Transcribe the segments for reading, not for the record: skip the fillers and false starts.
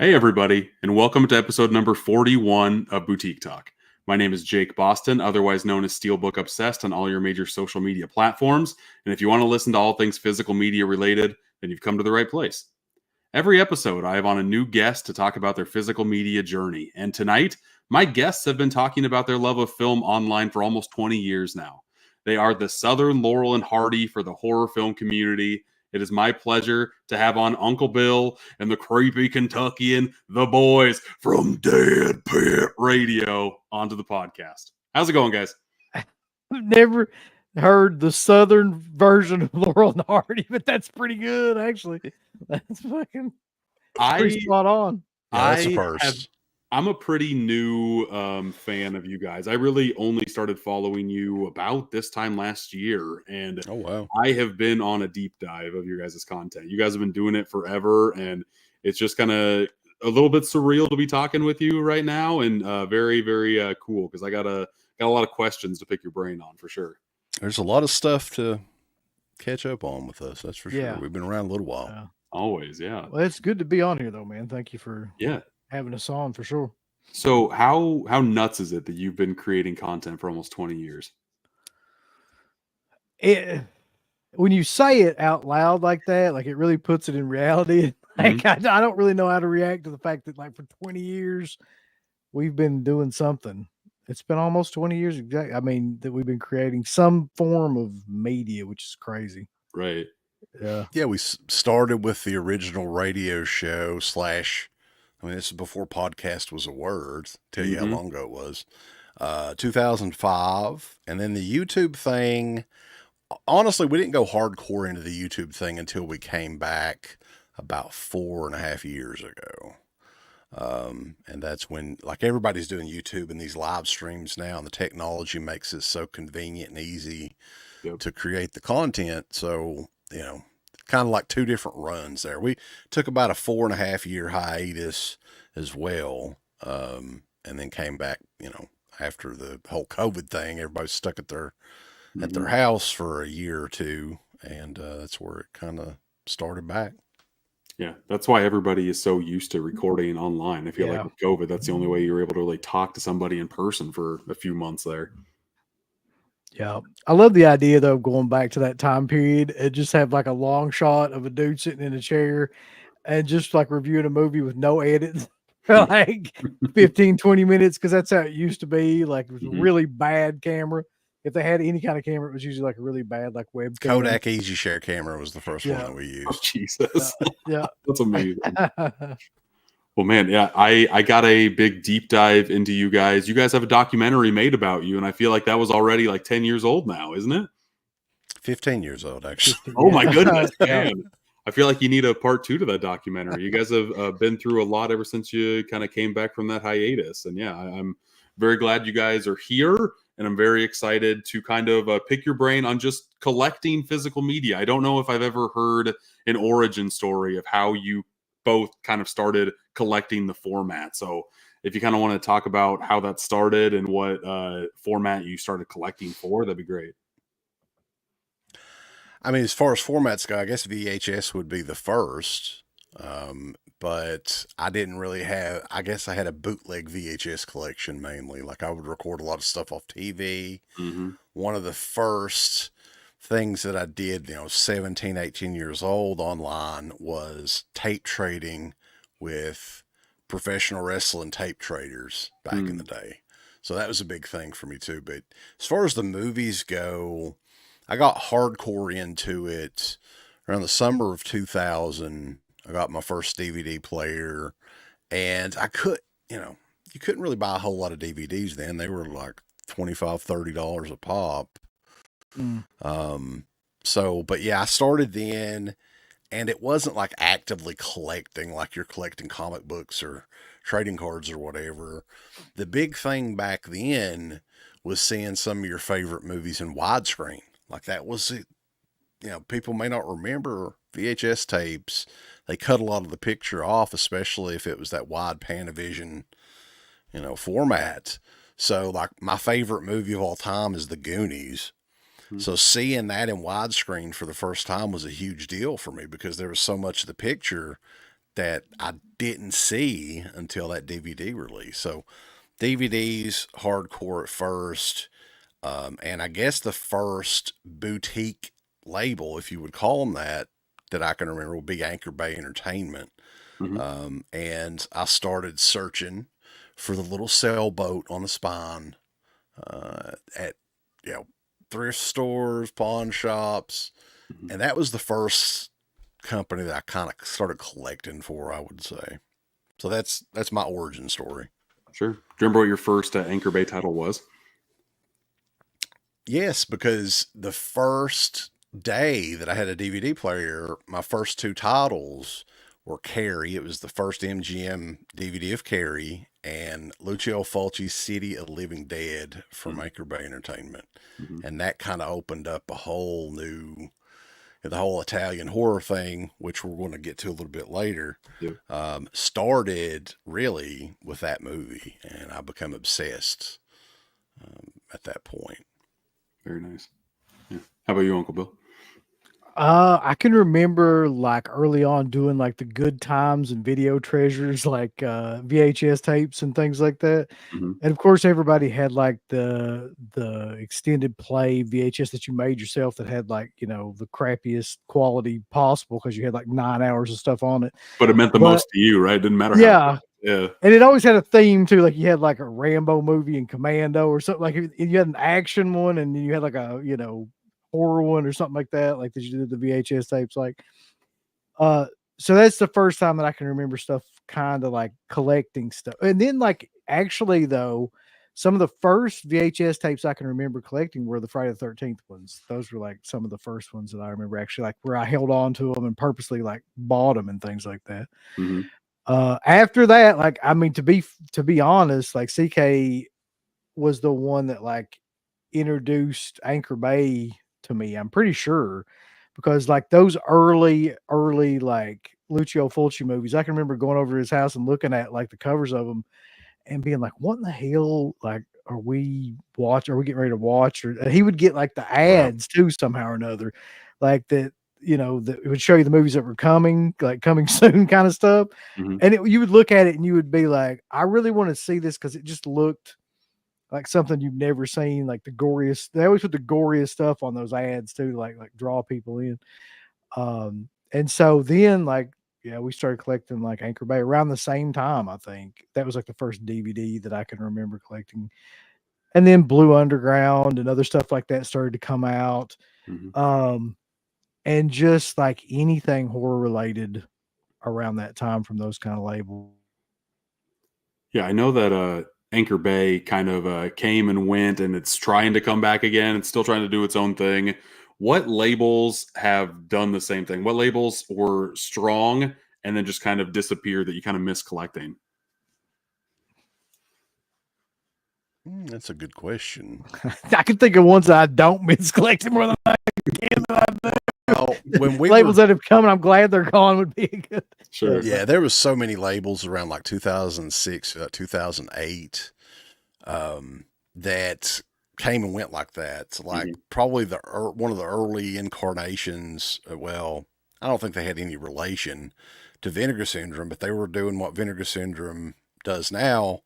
Hey, everybody, and welcome to episode number 41 of Boutique Talk. My name is Jake Boston, otherwise known as Steelbook Obsessed on all your major social media platforms. And if you want to listen to all things physical media related, then you've come to the right place. Every episode, I have on a new guest to talk about their physical media journey. And tonight, my guests have been talking about their love of film online for almost 20 years now. They are the Southern Laurel and Hardy for the horror film community. It is my pleasure to have on Uncle Bill and the creepy Kentuckian, the boys from Deadpit Radio, onto the podcast. How's it going, guys? I've never heard the Southern version of Laurel and Hardy, but that's pretty good, actually. That's fucking pretty spot on. Yeah, that's a first. I'm a pretty new fan of you guys. I really only started following you about this time last year, and Oh, wow. I have been on a deep dive of your guys' content. You guys have been doing it forever, and it's just kind of a little bit surreal to be talking with you right now, and very, very cool because I got a lot of questions to pick your brain on for sure. There's a lot of stuff to catch up on with us, that's for Yeah. sure. We've been around a little while. Always, yeah. Well, it's good to be on here, though, man. Thank you for having us on for sure. So how nuts is it that you've been creating content for almost 20 years? When you say it out loud like that, like it really puts it in reality. Like I don't really know how to react to the fact that like for 20 years we've been doing something. It's been almost 20 years exactly. I mean, that we've been creating some form of media, which is crazy. Right. Yeah, we started with the original radio show / I mean, this is before podcast was a word. Tell you how long ago it was. 2005. And then the YouTube thing. Honestly, we didn't go hardcore into the YouTube thing until we came back about 4.5 years ago. And that's when, like, everybody's doing YouTube and these live streams now, and the technology makes it so convenient and easy to create the content. So, you know, kind of like two different runs there. We took about a 4.5 year hiatus as well. And then came back, you know, after the whole COVID thing. Everybody's stuck at their house for a year or two, and that's where it kind of started back. Yeah, that's why everybody is so used to recording online. I feel like with COVID, that's the only way you were able to really talk to somebody in person for a few months there. Yeah. I love the idea, though, of going back to that time period and just have like a long shot of a dude sitting in a chair and just like reviewing a movie with no edits for like 15, 20 minutes, because that's how it used to be. Like it was a really bad camera. If they had any kind of camera, it was usually like a really bad like web camera. Kodak Easy Share camera was the first one that we used. Oh, Jesus. Yeah. That's amazing. Well, man, yeah, I got a big deep dive into you guys. You guys have a documentary made about you, and I feel like that was already like 10 years old now, isn't it? 15 years old, actually. Oh, my goodness, man. I feel like you need a part 2 to that documentary. You guys have been through a lot ever since you kind of came back from that hiatus. And yeah, I'm very glad you guys are here. And I'm very excited to kind of pick your brain on just collecting physical media. I don't know if I've ever heard an origin story of how you both kind of started collecting the format. So if you kind of want to talk about how that started and what format you started collecting for, that'd be great. I mean, as far as formats go, I guess VHS would be the first. But I didn't really have, I guess I had a bootleg VHS collection mainly. Like I would record a lot of stuff off TV. One of the first things that I did, 17, 18 years old online was tape trading with professional wrestling tape traders back in the day. So that was a big thing for me too. But as far as the movies go, I got hardcore into it around the summer of 2000. I got my first DVD player, and I you couldn't really buy a whole lot of DVDs then. They were like $25, $30 a pop. But yeah, I started then, and it wasn't like actively collecting, like you're collecting comic books or trading cards or whatever. The big thing back then was seeing some of your favorite movies in widescreen. Like that was it. People may not remember VHS tapes. They cut a lot of the picture off, especially if it was that wide Panavision, format. So like my favorite movie of all time is The Goonies. So seeing that in widescreen for the first time was a huge deal for me because there was so much of the picture that I didn't see until that DVD release. So DVDs, hardcore at first, and I guess the first boutique label, if you would call them that I can remember would be Anchor Bay Entertainment. And I started searching for the little sailboat on the spine at thrift stores, pawn shops, and that was the first company that I kind of started collecting for, I would say. So that's my origin story. Sure. Do you remember what your first Anchor Bay title was? Yes, because the first day that I had a DVD player, my first two titles were Carrie. It was the first MGM DVD of Carrie, and Lucio Fulci's City of Living Dead from Anchor Bay Entertainment. And that kind of opened up a whole new, the whole Italian horror thing, which we're going to get to a little bit later, started really with that movie, and I became obsessed at that point. Very nice. Yeah. How about you, Uncle Bill? I can remember like early on doing like the Good Times and Video Treasures, like VHS tapes and things like that. And of course, everybody had like the extended play VHS that you made yourself that had like, you know, the crappiest quality possible because you had like 9 hours of stuff on it. But it meant the most to you, right? It didn't matter how. Yeah. And it always had a theme too. Like you had like a Rambo movie and Commando or something. Like you had an action one and you had like a, you know, horror one or something like that you did the VHS tapes. Like so that's the first time that I can remember stuff kind of like collecting stuff. And then like actually though, some of the first VHS tapes I can remember collecting were the Friday the 13th ones. Those were like some of the first ones that I remember actually, like where I held on to them and purposely like bought them and things like that. After that, like, I mean, to be honest, like CK was the one that like introduced Anchor Bay to me. I'm pretty sure because like those early like Lucio Fulci movies, I can remember going over to his house and looking at like the covers of them and being like, what in the hell? Like, are we getting ready to watch? Or he would get like the ads too somehow or another, like that. You know, that it would show you the movies that were coming, like coming soon kind of stuff. And you would look at it and you would be like, I really want to see this because it just looked like something you've never seen, like the goriest. They always put the goriest stuff on those ads too, like draw people in. And so then like, yeah, we started collecting like Anchor Bay around the same time. I think that was like the first DVD that I can remember collecting. And then Blue Underground and other stuff like that started to come out. And just like anything horror related around that time from those kind of labels. Yeah, I know that Anchor Bay kind of came and went, and it's trying to come back again. It's still trying to do its own thing. What labels have done the same thing? What labels were strong and then just kind of disappeared that you kind of miss collecting? That's a good question. I can think of ones that I don't miss collecting more than I can. When we labels that have come and I'm glad they're gone would be good. Sure. Yeah, there was so many labels around like 2006, 2008 that came and went like that. So like probably one of the early incarnations. Well, I don't think they had any relation to Vinegar Syndrome, but they were doing what Vinegar Syndrome does now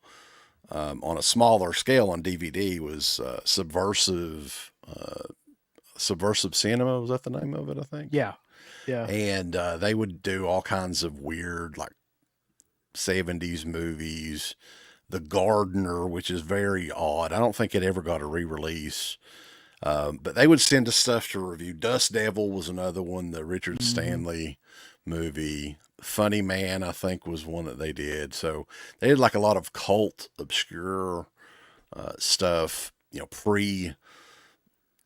on a smaller scale on DVD. Was Subversive Cinema, was that the name of it? I think. Yeah. And they would do all kinds of weird, like 70s movies. The Gardener, which is very odd. I don't think it ever got a re-release. But they would send us stuff to review. Dust Devil was another one, the Richard Stanley movie. Funny Man, I think, was one that they did. So they did like a lot of cult, obscure stuff, you know, pre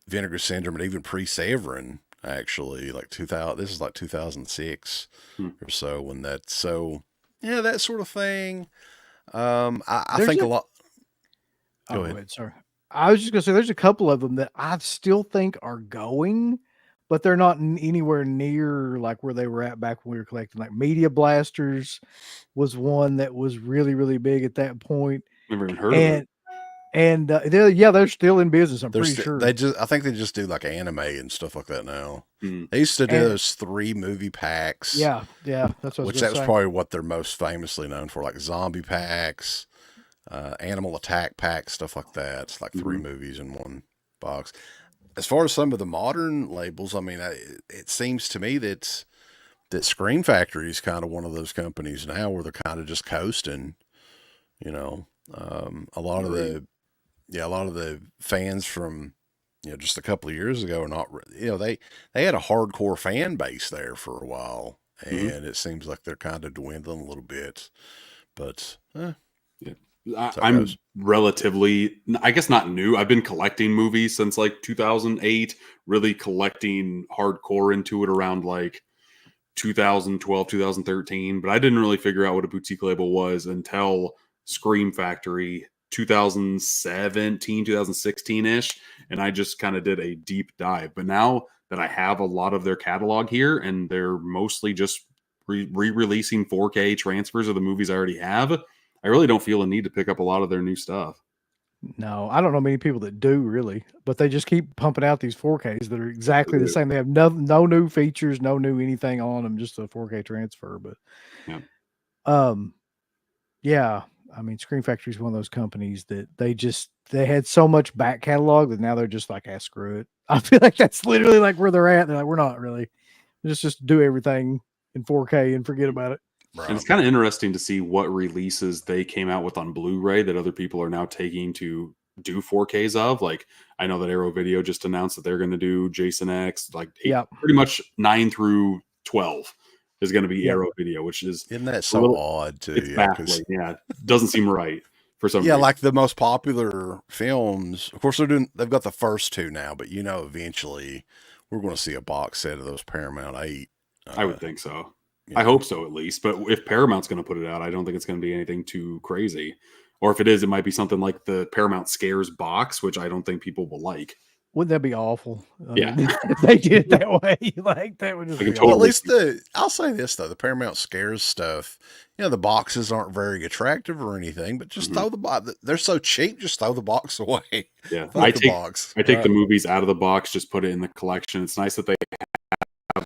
Vinegar Syndrome and even pre Severin, actually, like 2000. This is like 2006 or so when that. So yeah, that sort of thing. I think a lot. Go ahead. Sorry. I was just gonna say there's a couple of them that I still think are going, but they're not anywhere near like where they were at back when we were collecting. Like Media Blasters was one that was really, really big at that point. Never even heard of it. And they're still in business. I'm They're pretty st- sure. I think they just do like anime and stuff like that now. Hmm. They used to do And- those 3 movie packs. Yeah, that's what I was Which gonna that was say. probably what they're most famously known for, like zombie packs, animal attack packs, stuff like that. It's like 3 movies in one box. As far as some of the modern labels, I mean, it seems to me that Screen Factory is kind of one of those companies now where they're kind of just coasting. You know, a lot of the fans from just a couple of years ago are not. They had a hardcore fan base there for a while, and it seems like they're kind of dwindling a little bit. But I'm relatively, I guess, not new. I've been collecting movies since like 2008, really collecting hardcore into it around like 2012, 2013. But I didn't really figure out what a boutique label was until Scream Factory 2017, 2016-ish. And I just kind of did a deep dive. But now that I have a lot of their catalog here, and they're mostly just re-releasing 4K transfers of the movies I already have, I really don't feel a need to pick up a lot of their new stuff. No, I don't know many people that do really, but they just keep pumping out these 4Ks that are exactly the same. They have no new features, no new anything on them, just a 4K transfer. But yeah, I mean, Screen Factory is one of those companies that they had so much back catalog that now they're just like, screw it. I feel like that's literally like where they're at. They're like, we're not really, just do everything in 4K and forget about it. Right. And it's kind of interesting to see what releases they came out with on Blu-ray that other people are now taking to do 4Ks of. Like, I know that Arrow Video just announced that they're going to do Jason X, like pretty much 9 through 12 is going to be Arrow Video, which isn't that so odd too? It's baffling. Yeah, it doesn't seem right for some reason. Like the most popular films, of course they've got the first 2 now, but eventually we're going to see a box set of those Paramount 8. I would think so. I hope so, at least. But if Paramount's going to put it out, I don't think it's going to be anything too crazy. Or if it is, it might be something like the Paramount Scares box, which I don't think people will like. Wouldn't that be awful? Yeah. If they did it that way, like that would just be Well, at least I'll say this though, the Paramount Scares stuff, the boxes aren't very attractive or anything, but just throw the box. They're so cheap, just throw the box away. Yeah, I take the movies out of the box, just put it in the collection. It's nice that they have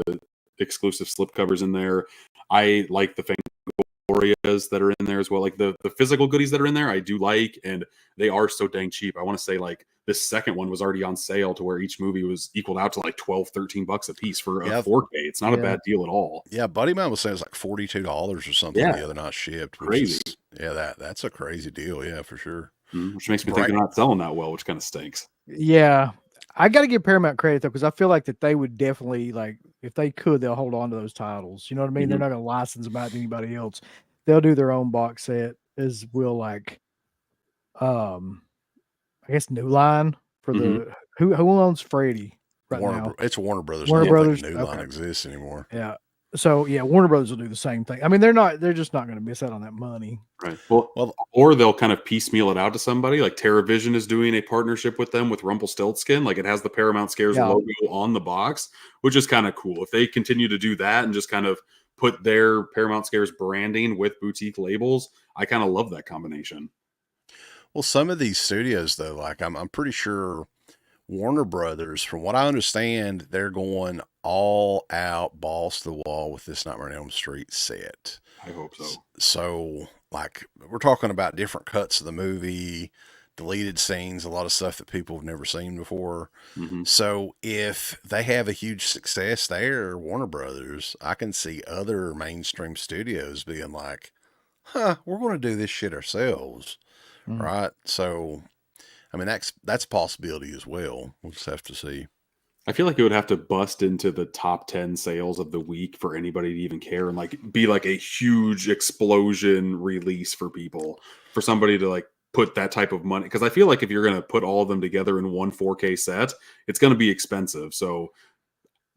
the exclusive slipcovers in there. I like the Fangorias that are in there as well. Like the physical goodies that are in there, I do like, and they are so dang cheap. I want to say like this second one was already on sale to where each movie was equaled out to like $12-13 a piece for a 4K. It's not a bad deal at all. Yeah, Buddy Man was saying it's like $42 or something the other night shipped. Crazy. That's a crazy deal. Yeah, for sure. Which makes me think they're not selling that well, which kind of stinks. Yeah. I got to give Paramount credit though, because I feel like that they would definitely, like, if they could, they'll hold on to those titles. You know what I mean? They're not going to license them out to anybody else. They'll do their own box set, as will like, I guess New Line for the who owns Freddy right now? It's Warner Brothers. Warner Brothers. New Line exists anymore. Yeah. So Warner Brothers will do the same thing. I mean, they're just not going to miss out on that money. Right. Well, or they'll kind of piecemeal it out to somebody. Like TerraVision is doing a partnership with them with Rumpelstiltskin. Like it has the Paramount Scares logo on the box, which is kind of cool. If they continue to do that and just kind of put their Paramount Scares branding with boutique labels, I kind of love that combination. Well, some of these studios though, like I'm pretty sure Warner Brothers, from what I understand, they're going all out, balls to the wall with this Nightmare on Elm Street set. I hope so. So, like, we're talking about different cuts of the movie, deleted scenes, a lot of stuff that people have never seen before. So, if they have a huge success there, Warner Brothers, I can see other mainstream studios being like, we're going to do this shit ourselves. Right? So, I mean, that's a possibility as well. We'll just have to see. I feel like it would have to bust into the top 10 sales of the week for anybody to even care and like be like a huge explosion release for people, for somebody to like put that type of money. Because I feel like if you're going to put all of them together in one 4K set, it's going to be expensive. So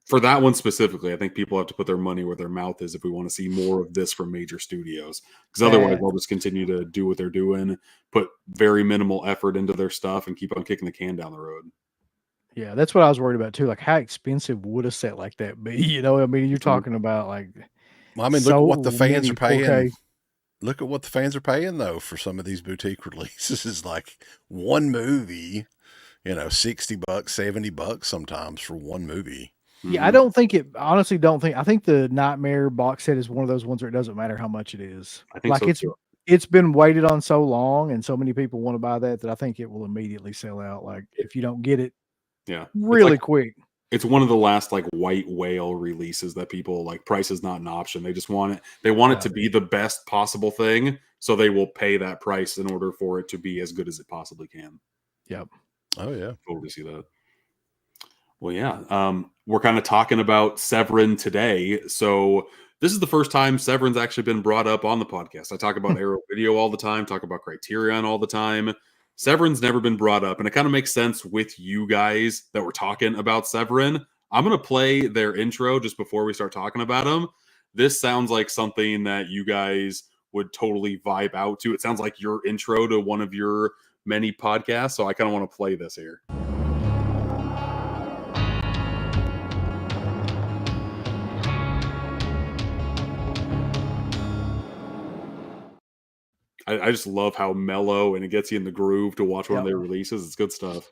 for that one specifically, I think people have to put their money where their mouth is if we want to see more of this from major studios. Because otherwise, they'll just continue to do what they're doing, put very minimal effort into their stuff, and keep on kicking the can down the road. Yeah, that's what I was worried about too. Like, how expensive would a set like that be? You know, I mean, you're talking about like. Well, I mean, look at what the fans are paying. 4K. look at what the fans are paying though for some of these boutique releases. Is like one movie, $60, $70 sometimes for one movie. Yeah, I don't think honestly don't think, I think the Nightmare box set is one of those ones where it doesn't matter how much it is. I think Like so too. it's been waited on so long and so many people want to buy that I think it will immediately sell out. Like if you don't get it Yeah. really quick. It's one of the last like white whale releases that people like. Price is not an option. They just want it. They want it to be the best possible thing, so they will pay that price in order for it to be as good as it possibly can. Yep. Oh yeah. Totally see that. Well, yeah. We're kind of talking about Severin today, so this is the first time Severin's actually been brought up on the podcast. I talk about Arrow Video all the time, talk about Criterion all the time. Severin's never been brought up, and it kind of makes sense with you guys that we're talking about Severin. I'm going to play their intro just before we start talking about them. This sounds like something that you guys would totally vibe out to. It sounds like your intro to one of your many podcasts, so I kind of want to play this here. I just love how mellow and it gets you in the groove to watch one of their releases. It's good stuff.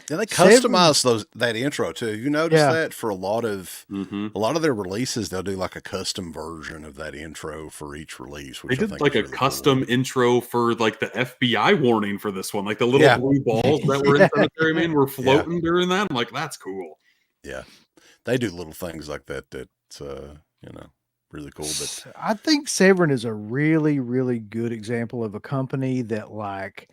Yeah, they customize that intro too. You notice that for a lot of their releases, they'll do like a custom version of that intro for each release. Which they did like a really custom intro for like the FBI warning for this one, like the little blue balls that were in Cemetery Man were floating during that. I'm like, that's cool. Yeah, they do little things like that. That's really cool. But I think Severin is a really, really good example of a company that like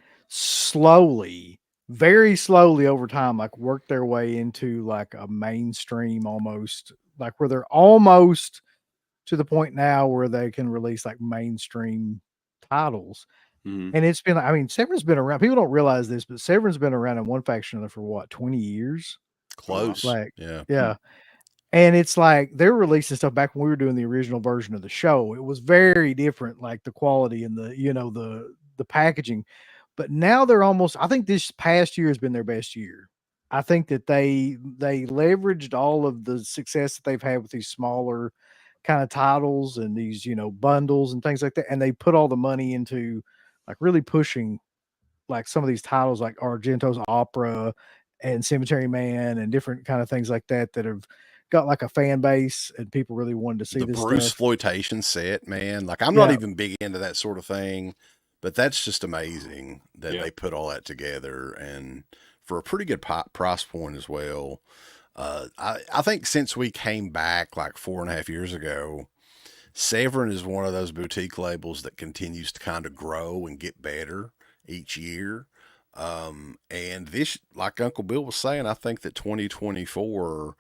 very slowly over time, like worked their way into like a mainstream almost, like where they're almost to the point now where they can release like mainstream titles. And it's been, I mean, Severin's been around. People don't realize this, but Severin's been around in one faction of it for what, 20 years? Close. Like, yeah. And it's like they're releasing stuff back when we were doing the original version of the show. It was very different, like the quality and the packaging. But now they're almost, I think this past year has been their best year. I think that they leveraged all of the success that they've had with these smaller kind of titles and these, bundles and things like that. And they put all the money into like really pushing like some of these titles like Argento's Opera and Cemetery Man and different kind of things like that have got like a fan base and people really wanted to see the this Bruce stuff. Floytation set, man. Like I'm not even big into that sort of thing, but that's just amazing that they put all that together and for a pretty good price point as well. I think since we came back like 4.5 years ago, Severin is one of those boutique labels that continues to kind of grow and get better each year. And this, like Uncle Bill was saying, I think that 2024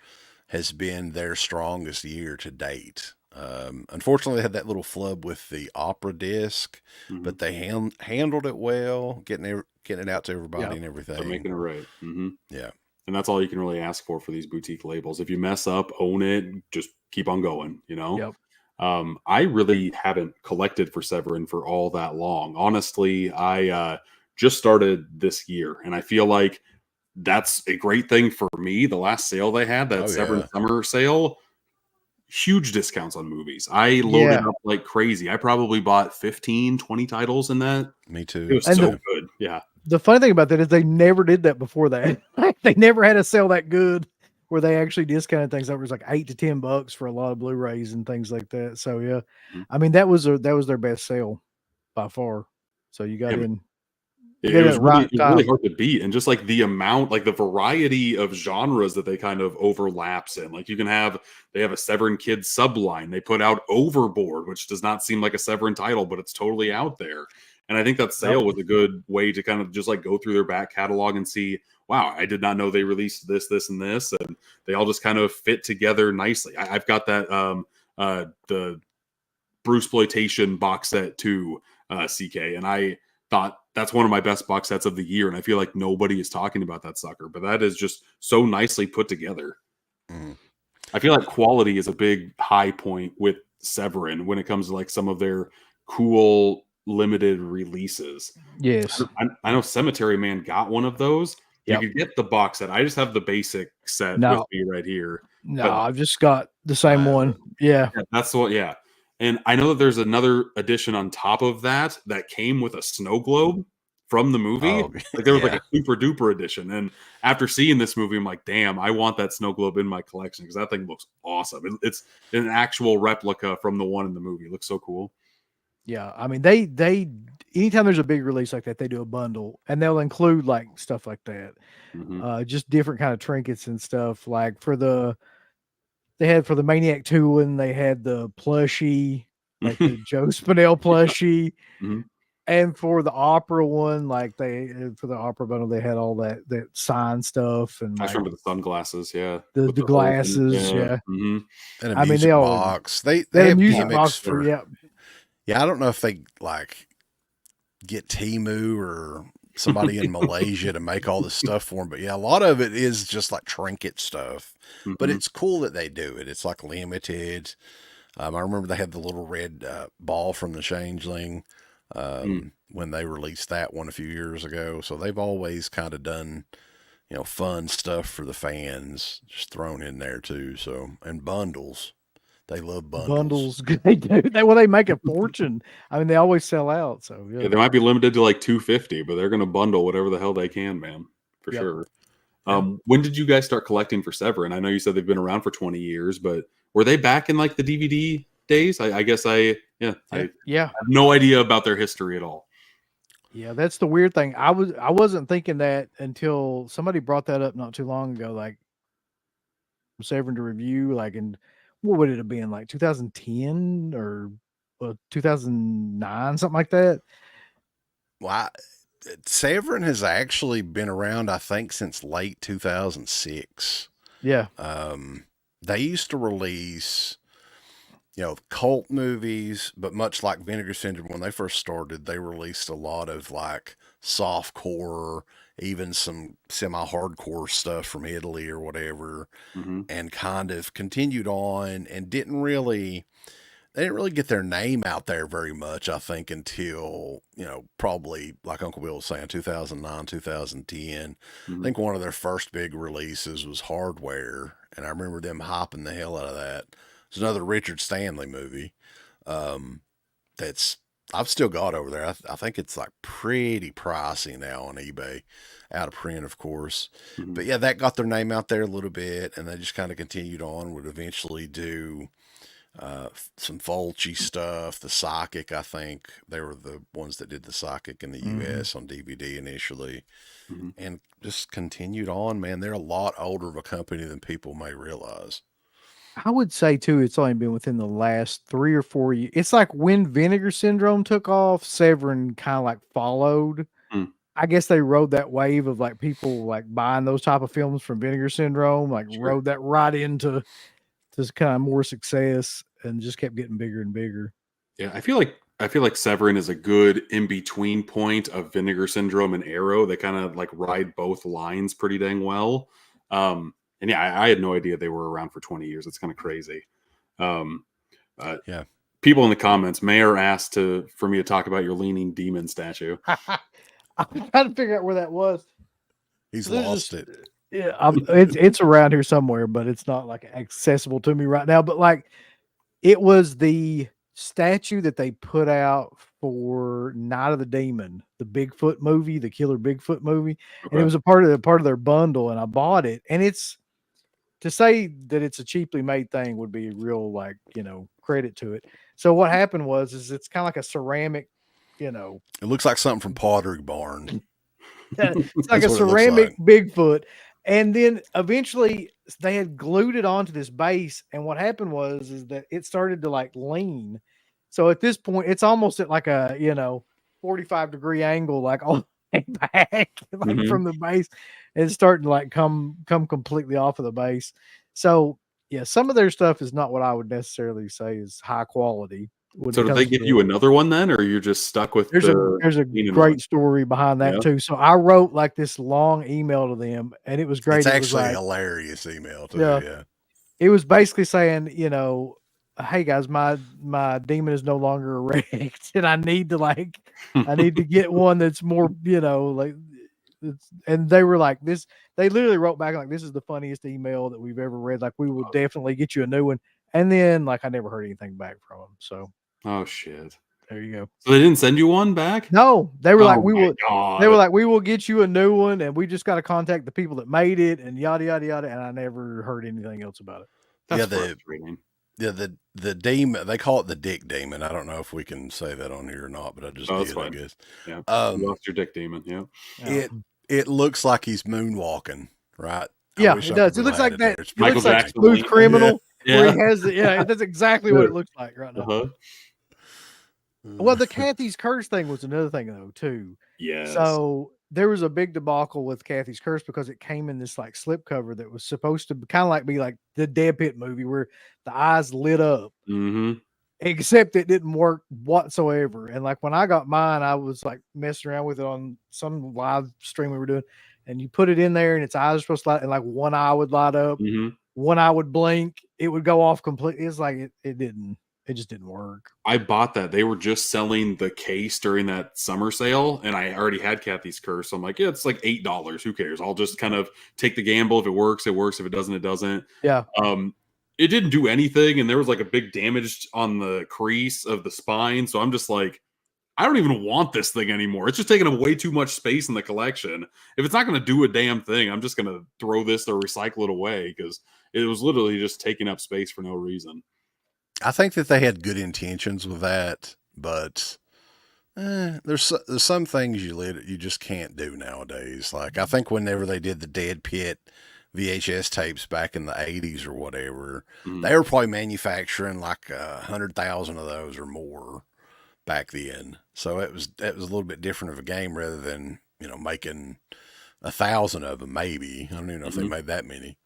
has been their strongest year to date. Unfortunately, they had that little flub with the opera disc, but they handled it well, getting it out to everybody and everything. They're making it right. Yeah. And that's all you can really ask for these boutique labels. If you mess up, own it, just keep on going, Yep. I really haven't collected for Severin for all that long. Honestly, I just started this year, and I feel like that's a great thing for me. The last sale they had, that Severin summer sale, huge discounts on movies. I loaded up like crazy. I probably bought 15, 20 titles in that. Me too. It was so good. Yeah. The funny thing about that is they never did that before that. They never had a sale that good where they actually discounted things that was like $8 to $10 for a lot of Blu-rays and things like that. So I mean that was their best sale by far. So you got in. It was really hard to beat, and just like the amount, like the variety of genres that they kind of overlaps in. Like they have a Severin Kids subline. They put out Overboard, which does not seem like a Severin title, but it's totally out there. And I think that sale was a good way to kind of just like go through their back catalog and see, wow, I did not know they released this, and this, and they all just kind of fit together nicely. I've got that the Bruce Exploitation box set too, CK, and I thought that's one of my best box sets of the year, and I feel like nobody is talking about that sucker, but that is just so nicely put together. I feel like quality is a big high point with Severin when it comes to like some of their cool limited releases. Yes. I know Cemetery Man got one of those. You could get the box set. I just have the basic set with me right here. No, I've just got the same one. Yeah. That's what, And I know that there's another edition on top of that came with a snow globe from the movie. Oh, Like there was like yeah. a super duper edition. And after seeing this movie, I'm like, damn, I want that snow globe in my collection because that thing looks awesome. It's an actual replica from the one in the movie. It looks so cool. Yeah, I mean they anytime there's a big release like that, they do a bundle and they'll include like stuff like that. Just different kind of trinkets and stuff. Like they had for the Maniac 2 one, they had the plushie, like the Joe Spinell plushie. Mhm. And for the opera one, like for the opera bundle, they had all that sign stuff and I just like remember the sunglasses, yeah. the With the holes in it, glasses, yeah. Mhm. And a I mean, music they all box. They had a have music gimmicks box for. yeah. Yeah, I don't know if they like get Temu or somebody in Malaysia to make all this stuff for them, but yeah, a lot of it is just like trinket stuff. But Mhm. it's cool that they do it. It's like limited. I remember they had the little red ball from the Changeling when they released that one a few years ago. So they've always kind of done, fun stuff for the fans, just thrown in there too. So, and bundles. They love bundles. They do. They make a fortune. I mean, they always sell out. So Yeah, they might be limited to like 250, but they're gonna bundle whatever the hell they can, man, for Yep. sure. Yeah. When did you guys start collecting for Severin? I know you said they've been around for 20 years, but were they back in like the DVD days? I guess I have no idea about their history at all. Yeah, that's the weird thing. I wasn't thinking that until somebody brought that up not too long ago, like Severin to review, like in what would it have been, like 2010 or 2009, something like that. Well, Severin has actually been around, I think, since late 2006. Yeah. They used to release, cult movies, but much like Vinegar Syndrome, when they first started, they released a lot of like soft core, even some semi-hardcore stuff from Italy or whatever, and kind of continued on and they didn't really get their name out there very much, I think, until, probably like Uncle Bill was saying, 2009, 2010. I think one of their first big releases was Hardware, and I remember them hopping the hell out of that. It's another Richard Stanley movie that's I've still got over there. I think it's like pretty pricey now on eBay, out of print, of course. But yeah, that got their name out there a little bit, and they just kind of continued on. Would eventually do some Fulci stuff, the Psychic. I think they were the ones that did the Psychic in the U.S. on DVD initially, and just continued on. Man, they're a lot older of a company than people may realize. I would say too, it's only been within the last 3 or 4 years. It's like when Vinegar Syndrome took off, Severin kind of like followed. I guess they rode that wave of like people like buying those type of films from Vinegar Syndrome, like rode that right into this kind of more success and just kept getting bigger and bigger. Yeah, I feel like Severin is a good in between point of Vinegar Syndrome and Arrow. They kind of like ride both lines pretty dang well. And yeah, I had no idea they were around for 20 years. It's kind of crazy. Yeah. People in the comments, Mayor asked for me to talk about your leaning demon statue. I'm trying to figure out where that was. He's lost it. Yeah, it's around here somewhere, but it's not like accessible to me right now. But like, it was the statue that they put out for Night of the Demon, the Bigfoot movie, the Killer Bigfoot movie, and it was a part of their bundle, and I bought it. And it's to say that it's a cheaply made thing would be real, like, credit to it. So what happened is it's kind of like a ceramic, It looks like something from Pottery Barn. it's like a ceramic Bigfoot. And then eventually they had glued it onto this base. And what happened is that it started to like lean. So at this point, it's almost at like a, 45-degree angle, like all the way back, like from the base. It's starting to like come completely off of the base. So yeah, some of their stuff is not what I would necessarily say is high quality. So did they give you another one then, or you're just stuck with there's a great story behind that too. So I wrote like this long email to them, and it was great. It's actually a hilarious email too. Yeah. It was basically saying, hey guys, my demon is no longer erect, and I need to get one that's more, like. And they were like this. They literally wrote back like, "This is the funniest email that we've ever read. Like, we will definitely get you a new one." And then like I never heard anything back from them. So Oh shit. there you go. So they didn't send you one back? No, they were like, Oh we my will. God. They were like, we will get you a new one, and we just got to contact the people that made it, and yada yada yada. And I never heard anything else about it. That's frustrating. Yeah, the demon, they call it the dick demon. I don't know if we can say that on here or not, but I just did, I guess. Yeah. You lost your dick demon. Yeah. It looks like he's moonwalking, right? Yeah, it does. It looks like that. It Michael looks like Jackson Smooth Criminal. Yeah. Where he has that's exactly what it looks like right now. Uh-huh. Well, the Kathy's Curse thing was another thing though, too. Yes. So there was a big debacle with Kathy's Curse because it came in this like slipcover that was supposed to kind of like be like the Deadpit movie where the eyes lit up. Mm-hmm. Except it didn't work whatsoever. And like when I got mine, I was like messing around with it on some live stream we were doing, and you put it in there and its eyes are supposed to light, and like one eye would light up, one eye would blink, it would go off completely. It's like it just didn't work. I bought that. They were just selling the case during that summer sale, and I already had Kathy's Curse. So I'm like, yeah, it's like $8. Who cares? I'll just kind of take the gamble. If it works, it works. If it doesn't, it doesn't. Yeah. It didn't do anything, and there was like a big damage on the crease of the spine. So I'm just like, I don't even want this thing anymore. It's just taking up way too much space in the collection. If it's not going to do a damn thing, I'm just going to throw this or recycle it away because it was literally just taking up space for no reason. I think that they had good intentions with that, but there's some things you just can't do nowadays. Like I think whenever they did the Deadpit VHS tapes back in the 80s or whatever, they were probably manufacturing like 100,000 of those or more back then. So it was a little bit different of a game rather than, making 1,000 of them, maybe. I don't even know if they made that many.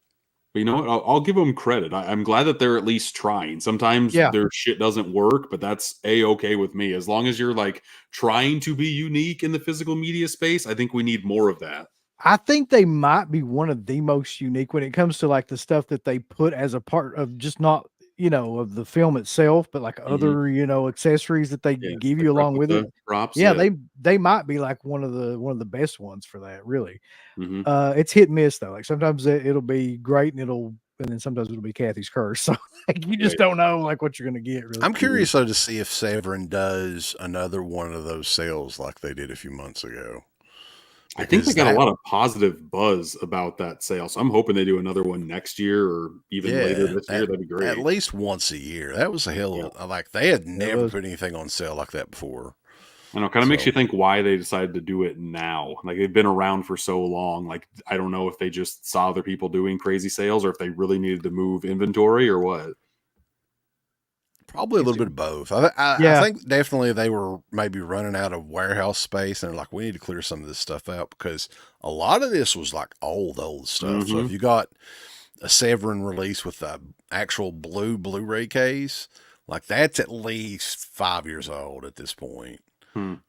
But you know what? I'll give them credit. I'm glad that they're at least trying. Sometimes their shit doesn't work, but that's A-okay with me. As long as you're like trying to be unique in the physical media space, I think we need more of that. I think they might be one of the most unique when it comes to like the stuff that they put as a part of just not, of the film itself, but like other, accessories that they give you along with it. Props, they might be like one of the best ones for that, really. It's hit and miss though. Like sometimes it'll be great and then sometimes it'll be Kathy's Curse. So like, you just don't know like what you're gonna get. Really. I'm curious though to see if Severin does another one of those sales like they did a few months ago. I think they got a lot of positive buzz about that sale. So I'm hoping they do another one next year or even later this year. That'd be great. At least once a year. That was a hell of like they had never put anything on sale like that before. I know, kind of makes you think why they decided to do it now. Like they've been around for so long. Like I don't know if they just saw other people doing crazy sales or if they really needed to move inventory or what. Probably a little bit of both. I think definitely they were maybe running out of warehouse space and they're like, we need to clear some of this stuff out because a lot of this was like old stuff. So if you got a Severin release with the actual blue Blu-ray case, like that's at least 5 years old at this point. So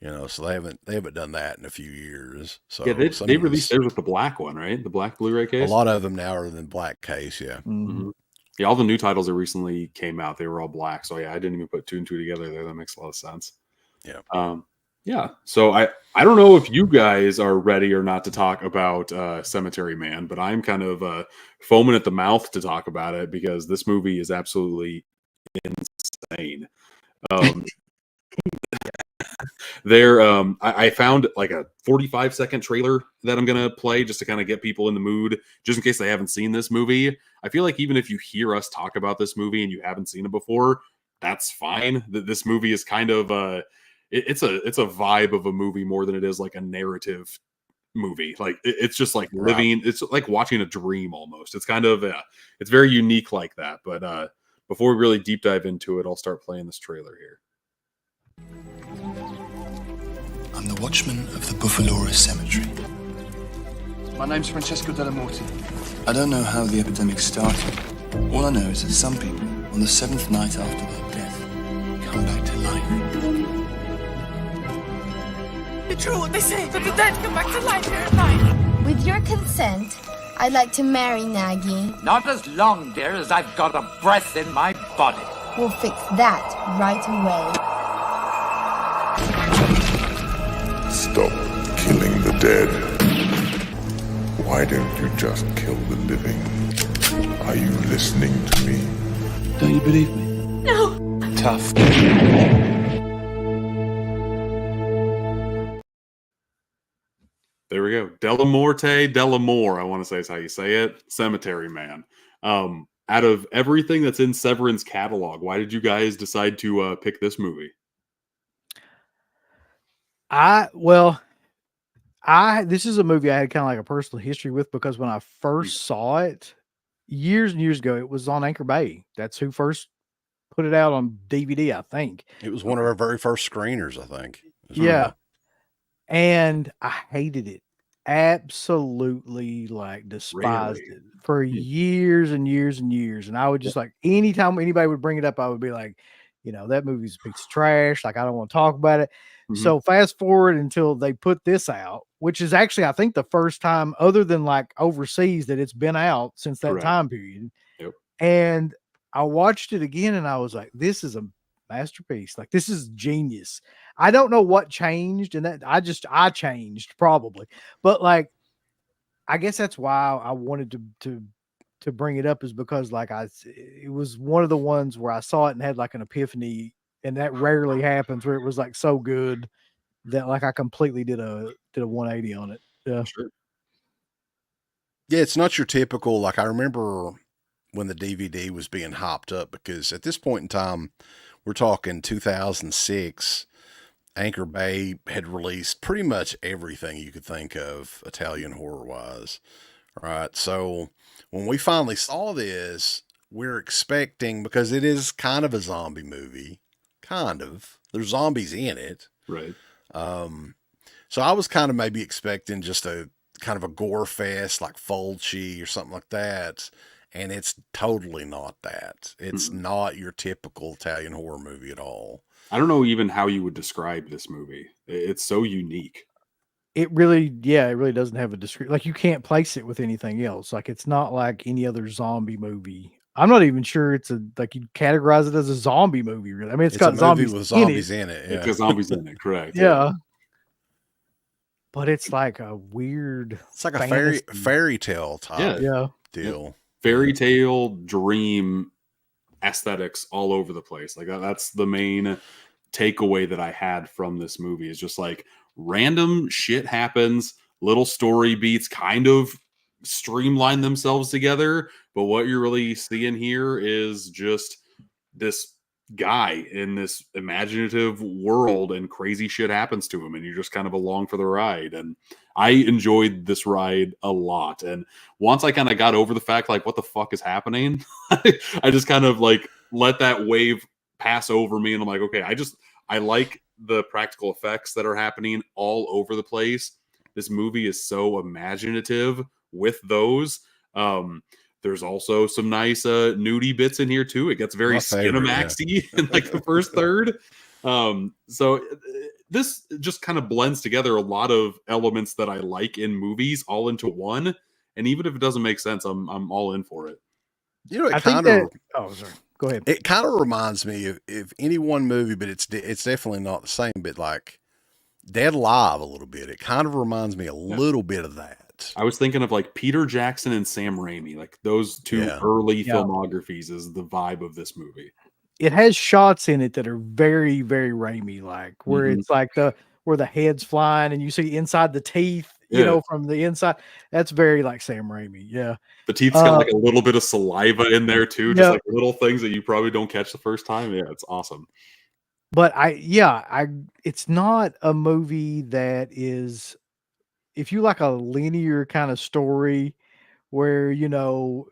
they haven't done that in a few years. So yeah, they released theirs with the black one, right? The black Blu-ray case. A lot of them now are in black case, yeah. Yeah, all the new titles that recently came out, they were all black. So yeah, I didn't even put two and two together there. That makes a lot of sense. Yeah. So I don't know if you guys are ready or not to talk about Cemetery Man, but I'm kind of foaming at the mouth to talk about it because this movie is absolutely insane. I found like a 45-second trailer that I'm gonna play just to kind of get people in the mood, just in case they haven't seen this movie. I feel like even if you hear us talk about this movie and you haven't seen it before, that's fine. This movie is kind of it's a vibe of a movie more than it is like a narrative movie. Like it's just like living. It's like watching a dream almost. It's kind of it's very unique like that. But before we really deep dive into it, I'll start playing this trailer here. I'm the watchman of the Buffalora Cemetery. My name's Francesco Della Morte. I don't know how the epidemic started. All I know is that some people, on the 7th night after their death, come back to life. It's true what they say, that the dead come back to life here at night. With your consent, I'd like to marry Nagy. Not as long, dear, as I've got a breath in my body. We'll fix that right away. Stop killing the dead. Why don't you just kill the living? Are you listening to me? Don't you believe me? No. Tough. There we go. Delamore, I want to say is how you say it. Cemetery Man. Out of everything that's in Severin's catalog, why did you guys decide to pick this movie? This is a movie I had kind of like a personal history with because when I first saw it years and years ago, it was on Anchor Bay. That's who first put it out on DVD, I think. It was one of our very first screeners, I think. Yeah. And I hated it. Absolutely like despised it for years and years and years. And I would just like anytime anybody would bring it up, I would be like, that movie's a piece of trash. Like, I don't want to talk about it. So fast forward until they put this out, which is actually, I think, the first time other than like overseas that it's been out since that time period. Yep. And I watched it again and I was like, this is a masterpiece. Like, this is genius. I don't know what changed, and that I changed probably, but like, I guess that's why I wanted to bring it up, is because like it was one of the ones where I saw it and had like an epiphany, and that rarely happens, where it was like so good that like I completely did a 180 on it. Yeah. Sure. Yeah, it's not your typical, like I remember when the DVD was being hopped up, because at this point in time, we're talking 2006, Anchor Bay had released pretty much everything you could think of Italian horror wise. Right. So when we finally saw this, we're expecting, because it is kind of a zombie movie, there's zombies in it. Right. So I was kind of maybe expecting just a kind of a gore fest like Fulci or something like that. And it's totally not that. It's not your typical Italian horror movie at all. I don't know even how you would describe this movie. It's so unique. It really doesn't have a description. Like, you can't place it with anything else. Like, it's not like any other zombie movie. I'm not even sure it's like you'd categorize it as a zombie movie. Really, I mean, it's got zombies with zombies in it. Yeah. It's got zombies in it, correct? Yeah. But it's like a weird. It's like a fairy tale type deal. Fairy tale dream aesthetics all over the place. Like, that's the main takeaway that I had from this movie, is just like random shit happens, little story beats kind of streamline themselves together, but what you're really seeing here is just this guy in this imaginative world, and crazy shit happens to him, and you're just kind of along for the ride. And I enjoyed this ride a lot. And once I kind of got over the fact, like, what the fuck is happening, I just kind of like let that wave pass over me, and I'm like, okay, I like the practical effects that are happening all over the place. This movie is so imaginative with those. There's also some nice nudie bits in here too. It gets very Cinemaxy in like the first third. So this just kind of blends together a lot of elements that I like in movies all into one. And even if it doesn't make sense, I'm all in for it. You know, it kind of. Sorry. Go ahead. It kind of reminds me of any one movie, but it's definitely not the same. But like Dead Alive a little bit. It kind of reminds me a little bit of that. I was thinking of like Peter Jackson and Sam Raimi, like those two early filmographies is the vibe of this movie. It has shots in it that are very, very Raimi like, where it's like where the head's flying and you see inside the teeth, you know, from the inside. That's very like Sam Raimi. Yeah. The teeth's got like a little bit of saliva in there too, just like little things that you probably don't catch the first time. Yeah, it's awesome. But it's not a movie that is, if you like a linear kind of story where, you know,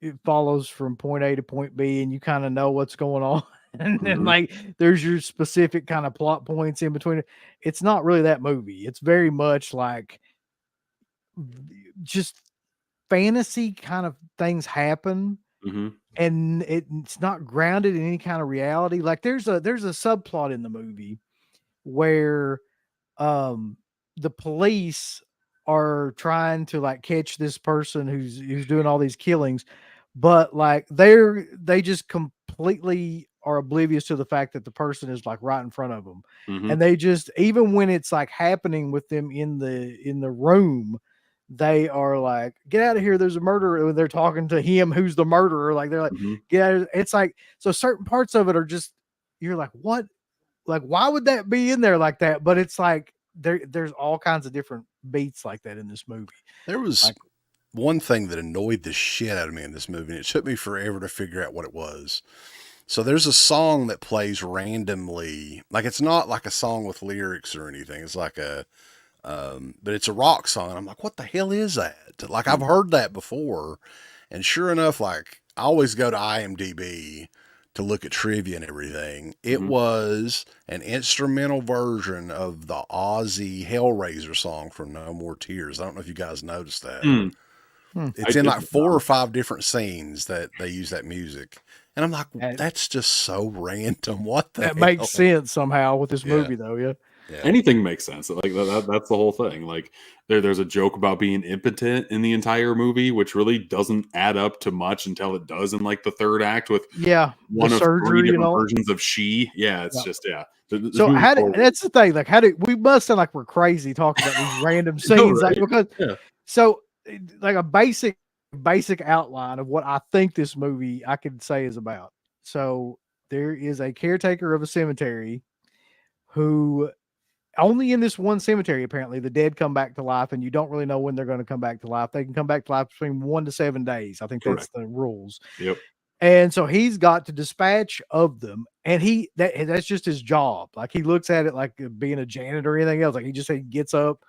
it follows from point A to point B and you kind of know what's going on. And then like there's your specific kind of plot points in between it. It's not really that movie. It's very much like just fantasy kind of things happen. And it's not grounded in any kind of reality. Like there's a subplot in the movie where the police are trying to like catch this person who's doing all these killings, but like they just completely are oblivious to the fact that the person is like right in front of them. And they just, even when it's like happening with them in the room, they are like, get out of here, there's a murderer. They're talking to him who's the murderer. Like they're like, get out of here. It's like, so certain parts of it are just, you're like, what? Like, why would that be in there like that? But it's like there's all kinds of different beats like that in this movie. There was one thing that annoyed the shit out of me in this movie, and it took me forever to figure out what it was. So there's a song that plays randomly, like it's not like a song with lyrics or anything. It's like but it's a rock song. And I'm like, what the hell is that? Like I've heard that before, and sure enough, like I always go to IMDb to look at trivia and everything. It was an instrumental version of the Ozzy Hellraiser song from No More Tears. I don't know if you guys noticed that. It's in like 4 or 5 different scenes that they use that music. And I'm like, that's just so random. What the hell? That makes sense somehow with this movie though. Yeah. Anything makes sense. Like that's the whole thing. Like there's a joke about being impotent in the entire movie, which really doesn't add up to much until it does in like the third act with one of 3 different versions of she. Yeah, it's just So that's the thing. Like we must sound like we're crazy talking about these random scenes, right? Like because so like a basic outline of what I think this movie I could say is about. So there is a caretaker of a cemetery who only in this one cemetery, apparently, the dead come back to life, and you don't really know when they're going to come back to life. They can come back to life between 1 to 7 days. I think that's the rules. Yep. And so he's got to dispatch of them, and that's just his job. Like he looks at it like being a janitor or anything else. Like he gets up,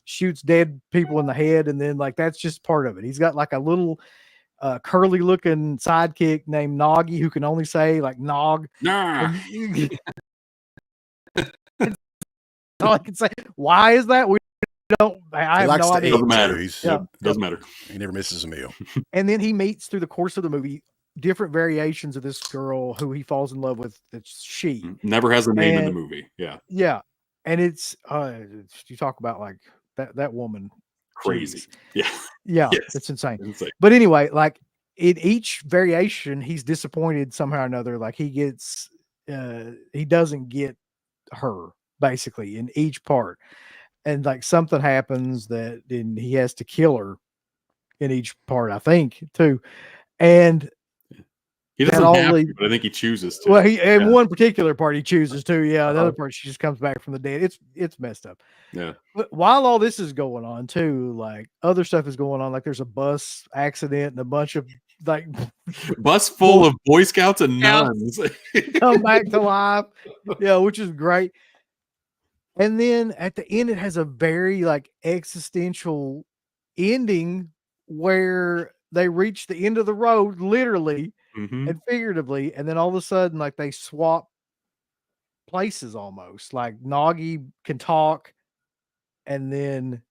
shoots dead people in the head, and then like that's just part of it. He's got like a little curly looking sidekick named Noggy who can only say like Nog. Nah. All I can say, why is that? We don't. I have no idea. Doesn't matter. Doesn't matter. He never misses a meal. And then he meets through the course of the movie different variations of this girl who he falls in love with. It's she never has a name in the movie. Yeah, and it's you talk about like that woman crazy. Geez. Yeah, it's insane. But anyway, like in each variation, he's disappointed somehow or another. Like he doesn't get her. Basically in each part, and like something happens that then he has to kill her in each part, I think too. And he doesn't have to, but I think he chooses to. Well, in one particular part he chooses to. Yeah, the other part she just comes back from the dead. It's messed up. Yeah. But while all this is going on too, like other stuff is going on. Like there's a bus accident and a bunch of like bus full of Boy Scouts and nuns come back to life. Yeah, which is great. And then at the end, it has a very like existential ending where they reach the end of the road, literally and figuratively. And then all of a sudden, like they swap places almost. Like Noggy can talk, and then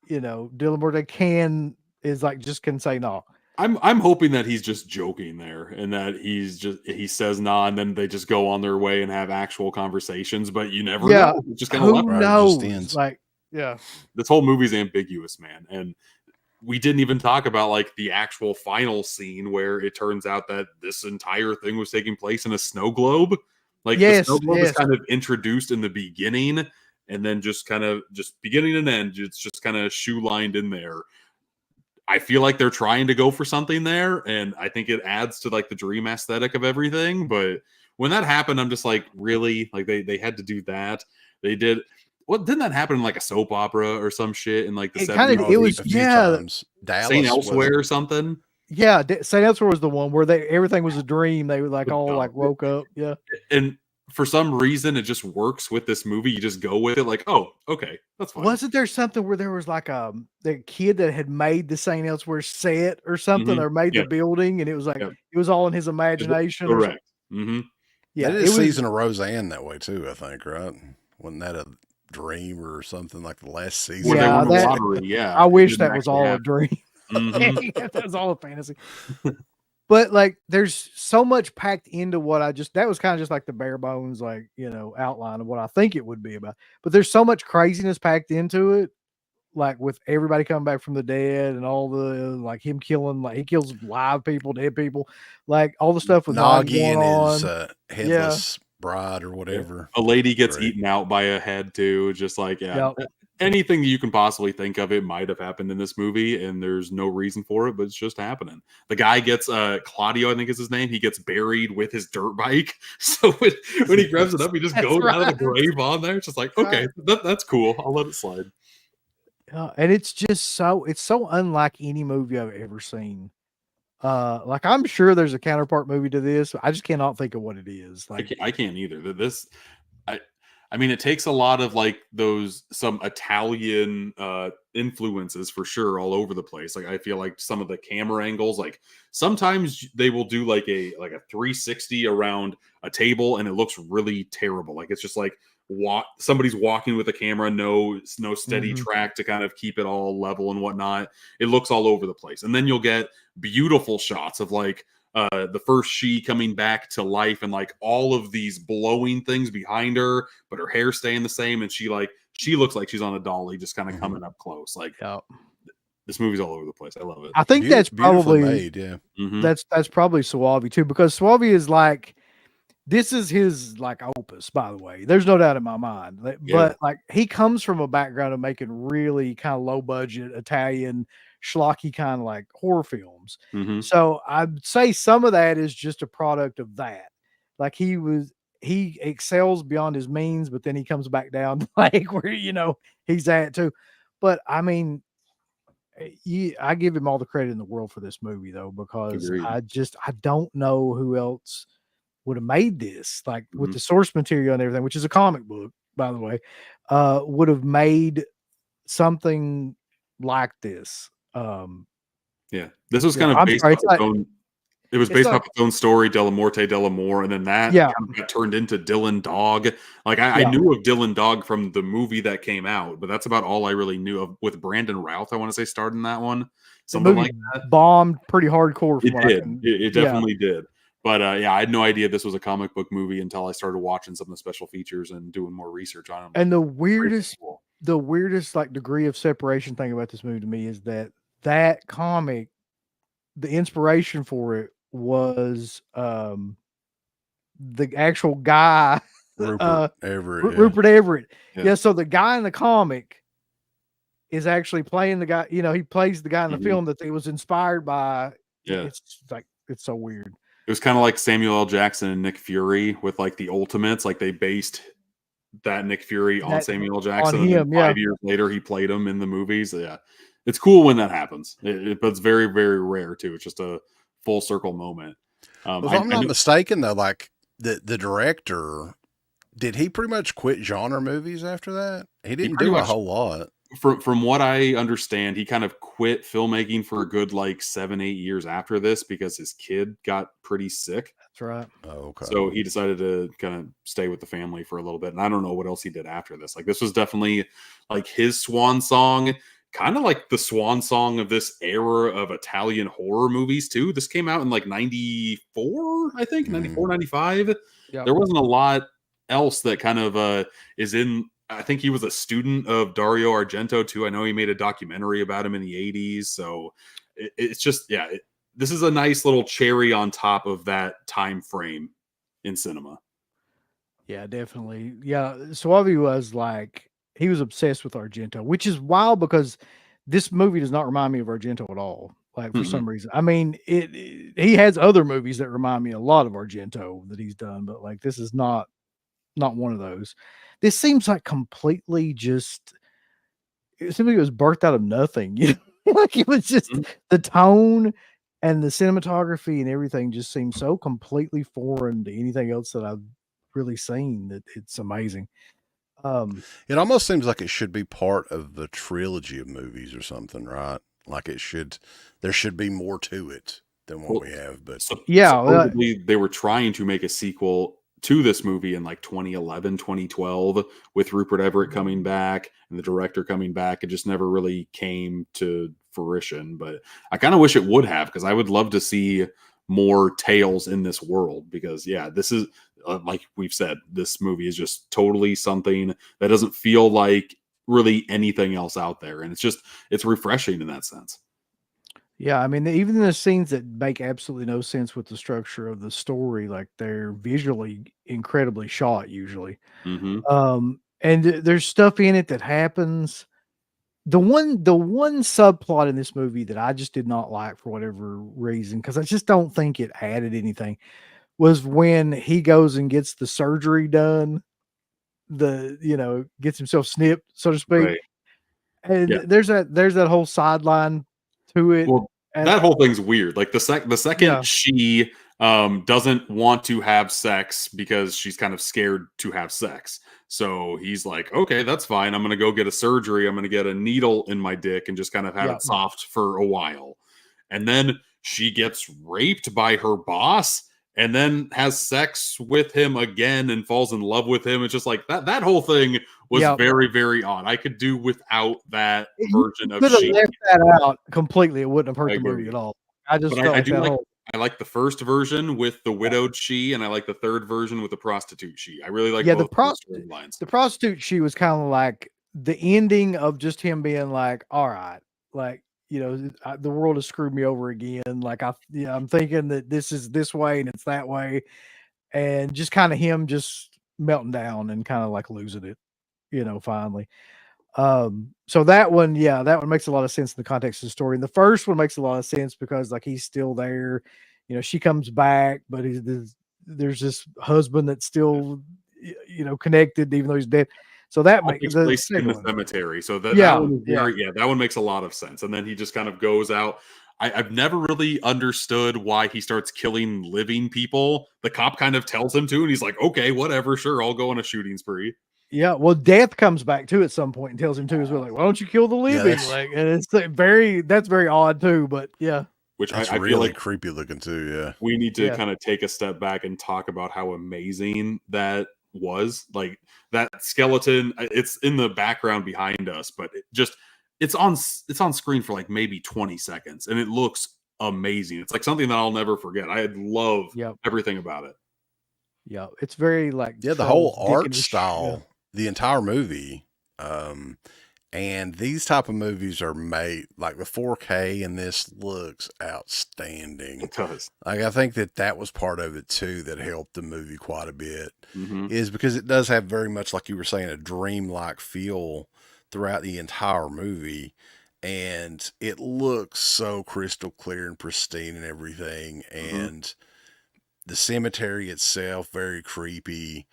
Dillamore is like just can say no. I'm hoping that he's just joking there, and that he says nah, and then they just go on their way and have actual conversations. But you never know. It's just kind of who knows? Like, this whole movie's ambiguous, man. And we didn't even talk about like the actual final scene where it turns out that this entire thing was taking place in a snow globe. Like the snow globe is kind of introduced in the beginning, and then just beginning and end. It's just kind of shoe lined in there. I feel like they're trying to go for something there, and I think it adds to like the dream aesthetic of everything. But when that happened, I'm just like, really? Like they had to do that? They did. What didn't that happen in like a soap opera or some shit in like the 70s? It was St. Elsewhere or something. Yeah, St. Elsewhere was the one where everything was a dream. They were like all like woke up. Yeah, and for some reason it just works with this movie. You just go with it, like, oh, okay, that's fine. Wasn't there something where there was like the kid that had made the St. Elsewhere set or something, or made the building, and it was like it was all in his imagination? Correct. Yeah, it is Season of Roseanne that way too, I think, right? Wasn't that a dream or something like the last season? Yeah, lottery, I wish that was all a dream. That was all a fantasy. But like, there's so much packed into what that was kind of just like the bare bones, like, outline of what I think it would be about. But there's so much craziness packed into it, like with everybody coming back from the dead and all the, like him killing, like he kills live people, dead people, like all the stuff with Noggy and his headless bride or whatever. A lady gets eaten out by a head too, just like, anything that you can possibly think of, it might have happened in this movie, and there's no reason for it, but it's just happening. The guy gets Claudio, I think is his name. He gets buried with his dirt bike. So when he grabs it up, he just goes out of the grave on there. It's just like, okay, that's cool. I'll let it slide. And it's just it's so unlike any movie I've ever seen. Like I'm sure there's a counterpart movie to this. I just cannot think of what it is. Like I can't either. I mean, it takes a lot of like some Italian influences for sure all over the place. Like I feel like some of the camera angles, like sometimes they will do like a 360 around a table and it looks really terrible. Like it's just like somebody's walking with a camera, no steady track to kind of keep it all level and whatnot. It looks all over the place. And then you'll get beautiful shots of like the first she coming back to life and like all of these blowing things behind her, but her hair staying the same, and she looks like she's on a dolly just kind of coming up close. Like this movie's all over the place. I love it. I think that's probably made, yeah. That's probably Suavi too, because Suavi is like, this is his like opus, by the way. There's no doubt in my mind. But like he comes from a background of making really kind of low budget Italian schlocky kind of like horror films. So I'd say some of that is just a product of that. Like he excels beyond his means, but then he comes back down to like where he's at too. But I mean, I give him all the credit in the world for this movie though, because Agreed. I don't know who else would have made this, like with the source material and everything, which is a comic book, by the way, would have made something like this. This was kind of based off its own. It was based off its own story, Della Morte, Della More, and then that kind of got turned into Dylan Dog. Like I knew of Dylan Dog from the movie that came out, but that's about all I really knew of. With Brandon Routh, I want to say starred in that one, something like that. Bombed pretty hardcore. It definitely did. But I had no idea this was a comic book movie until I started watching some of the special features and doing more research on them. And the weirdest like degree of separation thing about this movie to me is that comic, the inspiration for it was the actual guy Rupert Everett. Rupert Everett. Yeah, so the guy in the comic is actually playing the guy, he plays the guy in the film that he was inspired by. Yeah. It's so weird. It was kind of like Samuel L. Jackson and Nick Fury with like the Ultimates. Like they based that Nick Fury on Samuel L. Jackson. On him, and 5 years later, he played him in the movies. Yeah. It's cool when that happens. But it's very, very rare too. It's just a full circle moment. If I'm not mistaken though, like the director, did he pretty much quit genre movies after that? He didn't do a whole lot. From what I understand, he kind of quit filmmaking for a good like 7-8 years after this because his kid got pretty sick. That's right. Oh, okay. So he decided to kind of stay with the family for a little bit. And I don't know what else he did after this. Like this was definitely like his swan song, kind of like the swan song of this era of Italian horror movies too. This came out in like 94, I think, 94, 95. Yep. There wasn't a lot else that kind of is in. I think he was a student of Dario Argento too. I know he made a documentary about him in the 80s. So it's just, this is a nice little cherry on top of that time frame in cinema. Yeah, definitely. Yeah. Suavi was like, he was obsessed with Argento, which is wild because this movie does not remind me of Argento at all. Like for some reason, I mean, he has other movies that remind me a lot of Argento that he's done, but like, this is not one of those. This seems like completely just, it seems like it was birthed out of nothing. Like it was just the tone and the cinematography and everything just seems so completely foreign to anything else that I've really seen that it's amazing. It almost seems like it should be part of the trilogy of movies or something, right? Like there should be more to it than what we have. But supposedly they were trying to make a sequel to this movie in like 2011, 2012 with Rupert Everett coming back and the director coming back. It just never really came to fruition, but I kind of wish it would have, because I would love to see more tales in this world, because this is like we've said, this movie is just totally something that doesn't feel like really anything else out there. And it's refreshing in that sense. Yeah, I mean, even the scenes that make absolutely no sense with the structure of the story, like they're visually incredibly shot usually. And there's stuff in it that happens The one subplot in this movie that I just did not like for whatever reason, because I just don't think it added anything, was when he goes and gets the surgery done, gets himself snipped, so to speak. Right. And Yeah. there's that whole sideline to it. Well, And that whole thing's weird. Like the second Yeah. she doesn't want to have sex because she's kind of scared to have sex. So he's like, okay, that's fine. I'm gonna go get a surgery. I'm gonna get a needle in my dick and just kind of have Yeah. it soft for a while. And then she gets raped by her boss and then has sex with him again and falls in love with him. It's just like that whole thing was Yep. very, very odd. I could do without that You version of could have she. left that out completely. It wouldn't have hurt I the movie agree. at all. I just But felt I like do that like whole I like the first version with the widowed she, and I like the third version with the prostitute she. I really like Yeah, both of those storylines. the prostitute, she was kind of like the ending of just him being like, all right, like, the world has screwed me over again. Like, I'm thinking that this is this way and it's that way. And just kind of him just melting down and kind of like losing it, finally. So that one, yeah, that one makes a lot of sense in the context of the story. And the first one makes a lot of sense because like he's still there, she comes back, but there's this husband that's still, connected even though he's dead. So that All makes takes the place in second the one. cemetery. So that Yeah, one is yeah. that one makes a lot of sense. And then he just kind of goes out. I've never really understood why he starts killing living people. The cop kind of tells him to, and he's like, okay, whatever, sure, I'll go on a shooting spree. Yeah, well, death comes back too at some point and tells him to as well. Like, why don't you kill the living? that's- Like, and it's like that's very odd too. But yeah, Which That's I really feel like creepy looking too. Yeah. we need to Yeah. kind of take a step back and talk about how amazing that was. Like that skeleton, it's in the background behind us, but it's on screen for like maybe 20 seconds and it looks amazing. It's like something that I'll never forget. I love Yep. everything about it. Yeah, it's very like Yeah, the whole Charles art Dickens-ish. style, the entire movie. And these type of movies are made like the 4K and this looks outstanding. It does. Like I think that was part of it too that helped the movie quite a bit Mhm. is because it does have very much like you were saying a dreamlike feel throughout the entire movie and it looks so crystal clear and pristine and everything and the cemetery itself very creepy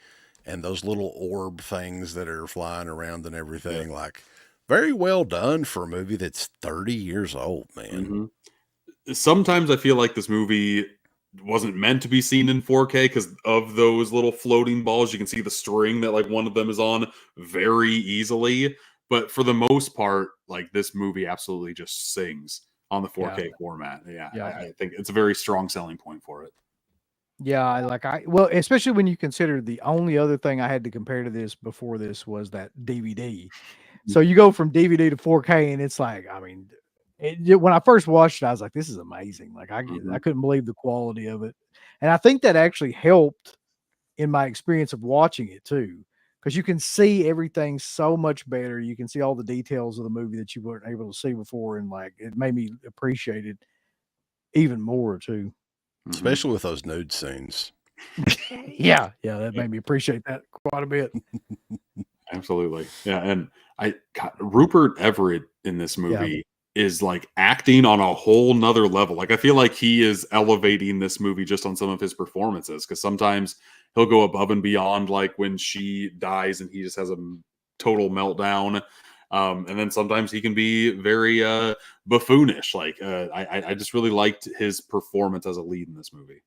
and those little orb things that are flying around and everything like very well done for a movie that's 30 years old, man. Sometimes I feel like this movie wasn't meant to be seen in 4K because of those little floating balls. You can see the string that like one of them is on very easily. But for the most part, like this movie absolutely just sings on the 4K format. Yeah, Yeah. I think it's a very strong selling point for it. Yeah, well, especially when you consider the only other thing I had to compare to this before this was that DVD. So you go from DVD to 4K, and it's like, I mean, when I first watched it, I was like, "This is amazing!" Like I couldn't believe the quality of it, and I think that actually helped in my experience of watching it too, because you can see everything so much better. You can see all the details of the movie that you weren't able to see before, and like it made me appreciate it even more too. Especially with those nude scenes. Yeah, that made me appreciate that quite a bit. Absolutely. Yeah. And Rupert Everett in this movie is like acting on a whole nother level. Like I feel like he is elevating this movie just on some of his performances because sometimes he'll go above and beyond, like when she dies and he just has a total meltdown. And then sometimes he can be very buffoonish. Like I just really liked his performance as a lead in this movie.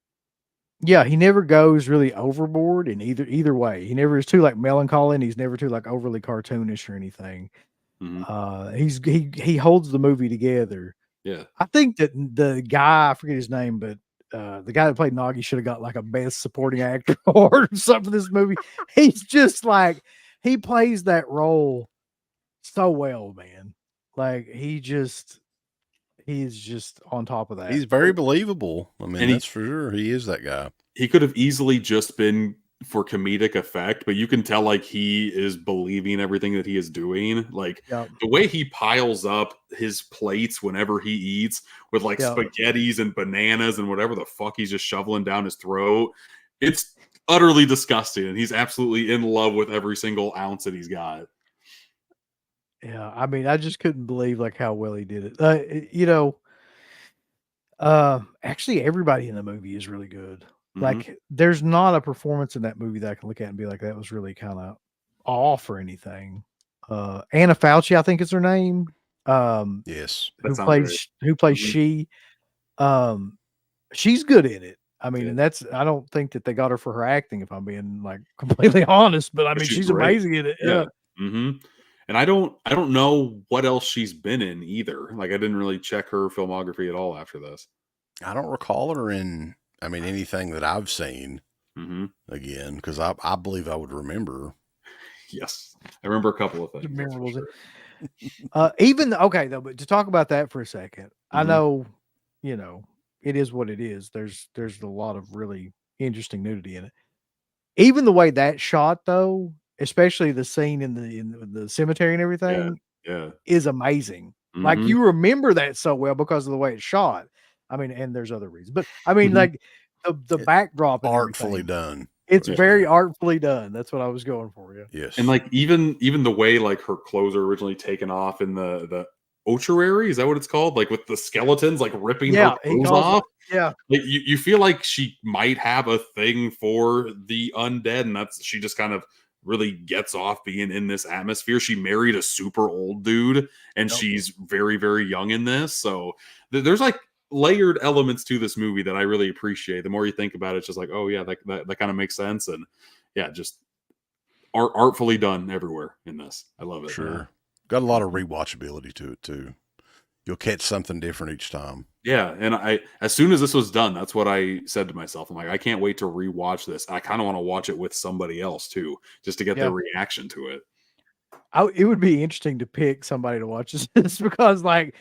Yeah, he never goes really overboard in either way. He never is too like melancholy, and he's never too like overly cartoonish or anything. He holds the movie together. Yeah, I think that the guy, I forget his name, but the guy that played Nagi should have got like a best supporting actor or something for this movie. He's just like he plays that role so well, man. Like he's just on top of that. He's very believable. I mean, and that's for sure. He is that guy. He could have easily just been for comedic effect, but you can tell like he is believing everything that he is doing. Like the way he piles up his plates whenever he eats with like spaghettis and bananas and whatever the fuck he's just shoveling down his throat. It's utterly disgusting. And he's absolutely in love with every single ounce that he's got. Yeah, I mean, I just couldn't believe like how well he did it. Actually, everybody in the movie is really good. Like, there's not a performance in that movie that I can look at and be like, that was really kind of off or anything. Anna Fauci, I think is her name. Yes. That sounds right. Who plays Mhm. she? Um, she's good in it. I mean, Yeah. and I don't think that they got her for her acting, if I'm being like completely honest, but I But mean, she's she's great. amazing in it. Yeah. Yeah. hmm And I don't know what else she's been in either. Like I didn't really check her filmography at all after this. I don't recall her in, I mean, anything that I've seen hmm again, because I believe I would remember. Yes, I remember a couple of things. The That's for memorables. sure. Even okay though, but to talk about that for a second, I Mhm. know, it is what it is. There's a lot of really interesting nudity in it. Even the way that shot though, especially the scene in the cemetery and Yeah, everything, yeah. is amazing. Like hmm you remember that so well because of the way it's shot. I mean, and there's other reasons, but I mean, hmm like the It, backdrop and artfully everything. done, It's for Yeah. very sure. artfully done. That's what I was going for. Yeah. And Yes. like even the way like her clothes are originally taken off in the ossuary, is that what it's called? Like with the skeletons like ripping her Yeah, he clothes calls it. off. Yeah. Like you feel like she might have a thing for the undead, and that's she just kind of really gets off being in this atmosphere. She married a super old dude, and Yep. she's very, very young in this. So there's like layered elements to this movie that I really appreciate. The more you think about it, it's just like, oh yeah, that kind of makes sense. And yeah, just artfully done everywhere in this. I love it. Sure. Got a lot of rewatchability to it too. You'll catch something different each time. Yeah, and as soon as this was done, that's what I said to myself. I'm like, I can't wait to rewatch this. I kind of want to watch it with somebody else too, just to get their Yeah. reaction to it. It would be interesting to pick somebody to watch this because, like,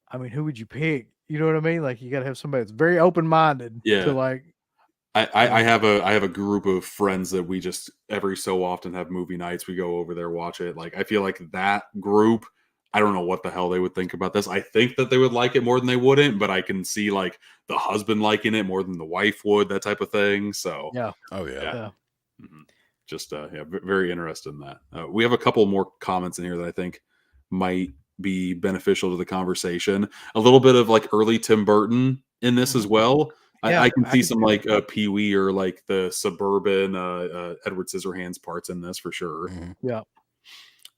I mean, who would you pick? You know what I mean? Like, you got to have somebody that's very open minded to Yeah, like. I have a group of friends that we just every so often have movie nights. We go over there, watch it. Like I feel like that group. I don't know what the hell they would think about this. I think that they would like it more than they wouldn't, but I can see like the husband liking it more than the wife would, that type of thing. So Yeah. Oh yeah. yeah. Yeah. Mhm. Just yeah, very interested in that. We have a couple more comments in here that I think might be beneficial to the conversation. A little bit of like early Tim Burton in this as well. Yeah, I can I see can some see like that. Pee Wee or like the suburban Edward Scissorhands parts in this for sure. Mhm. Yeah.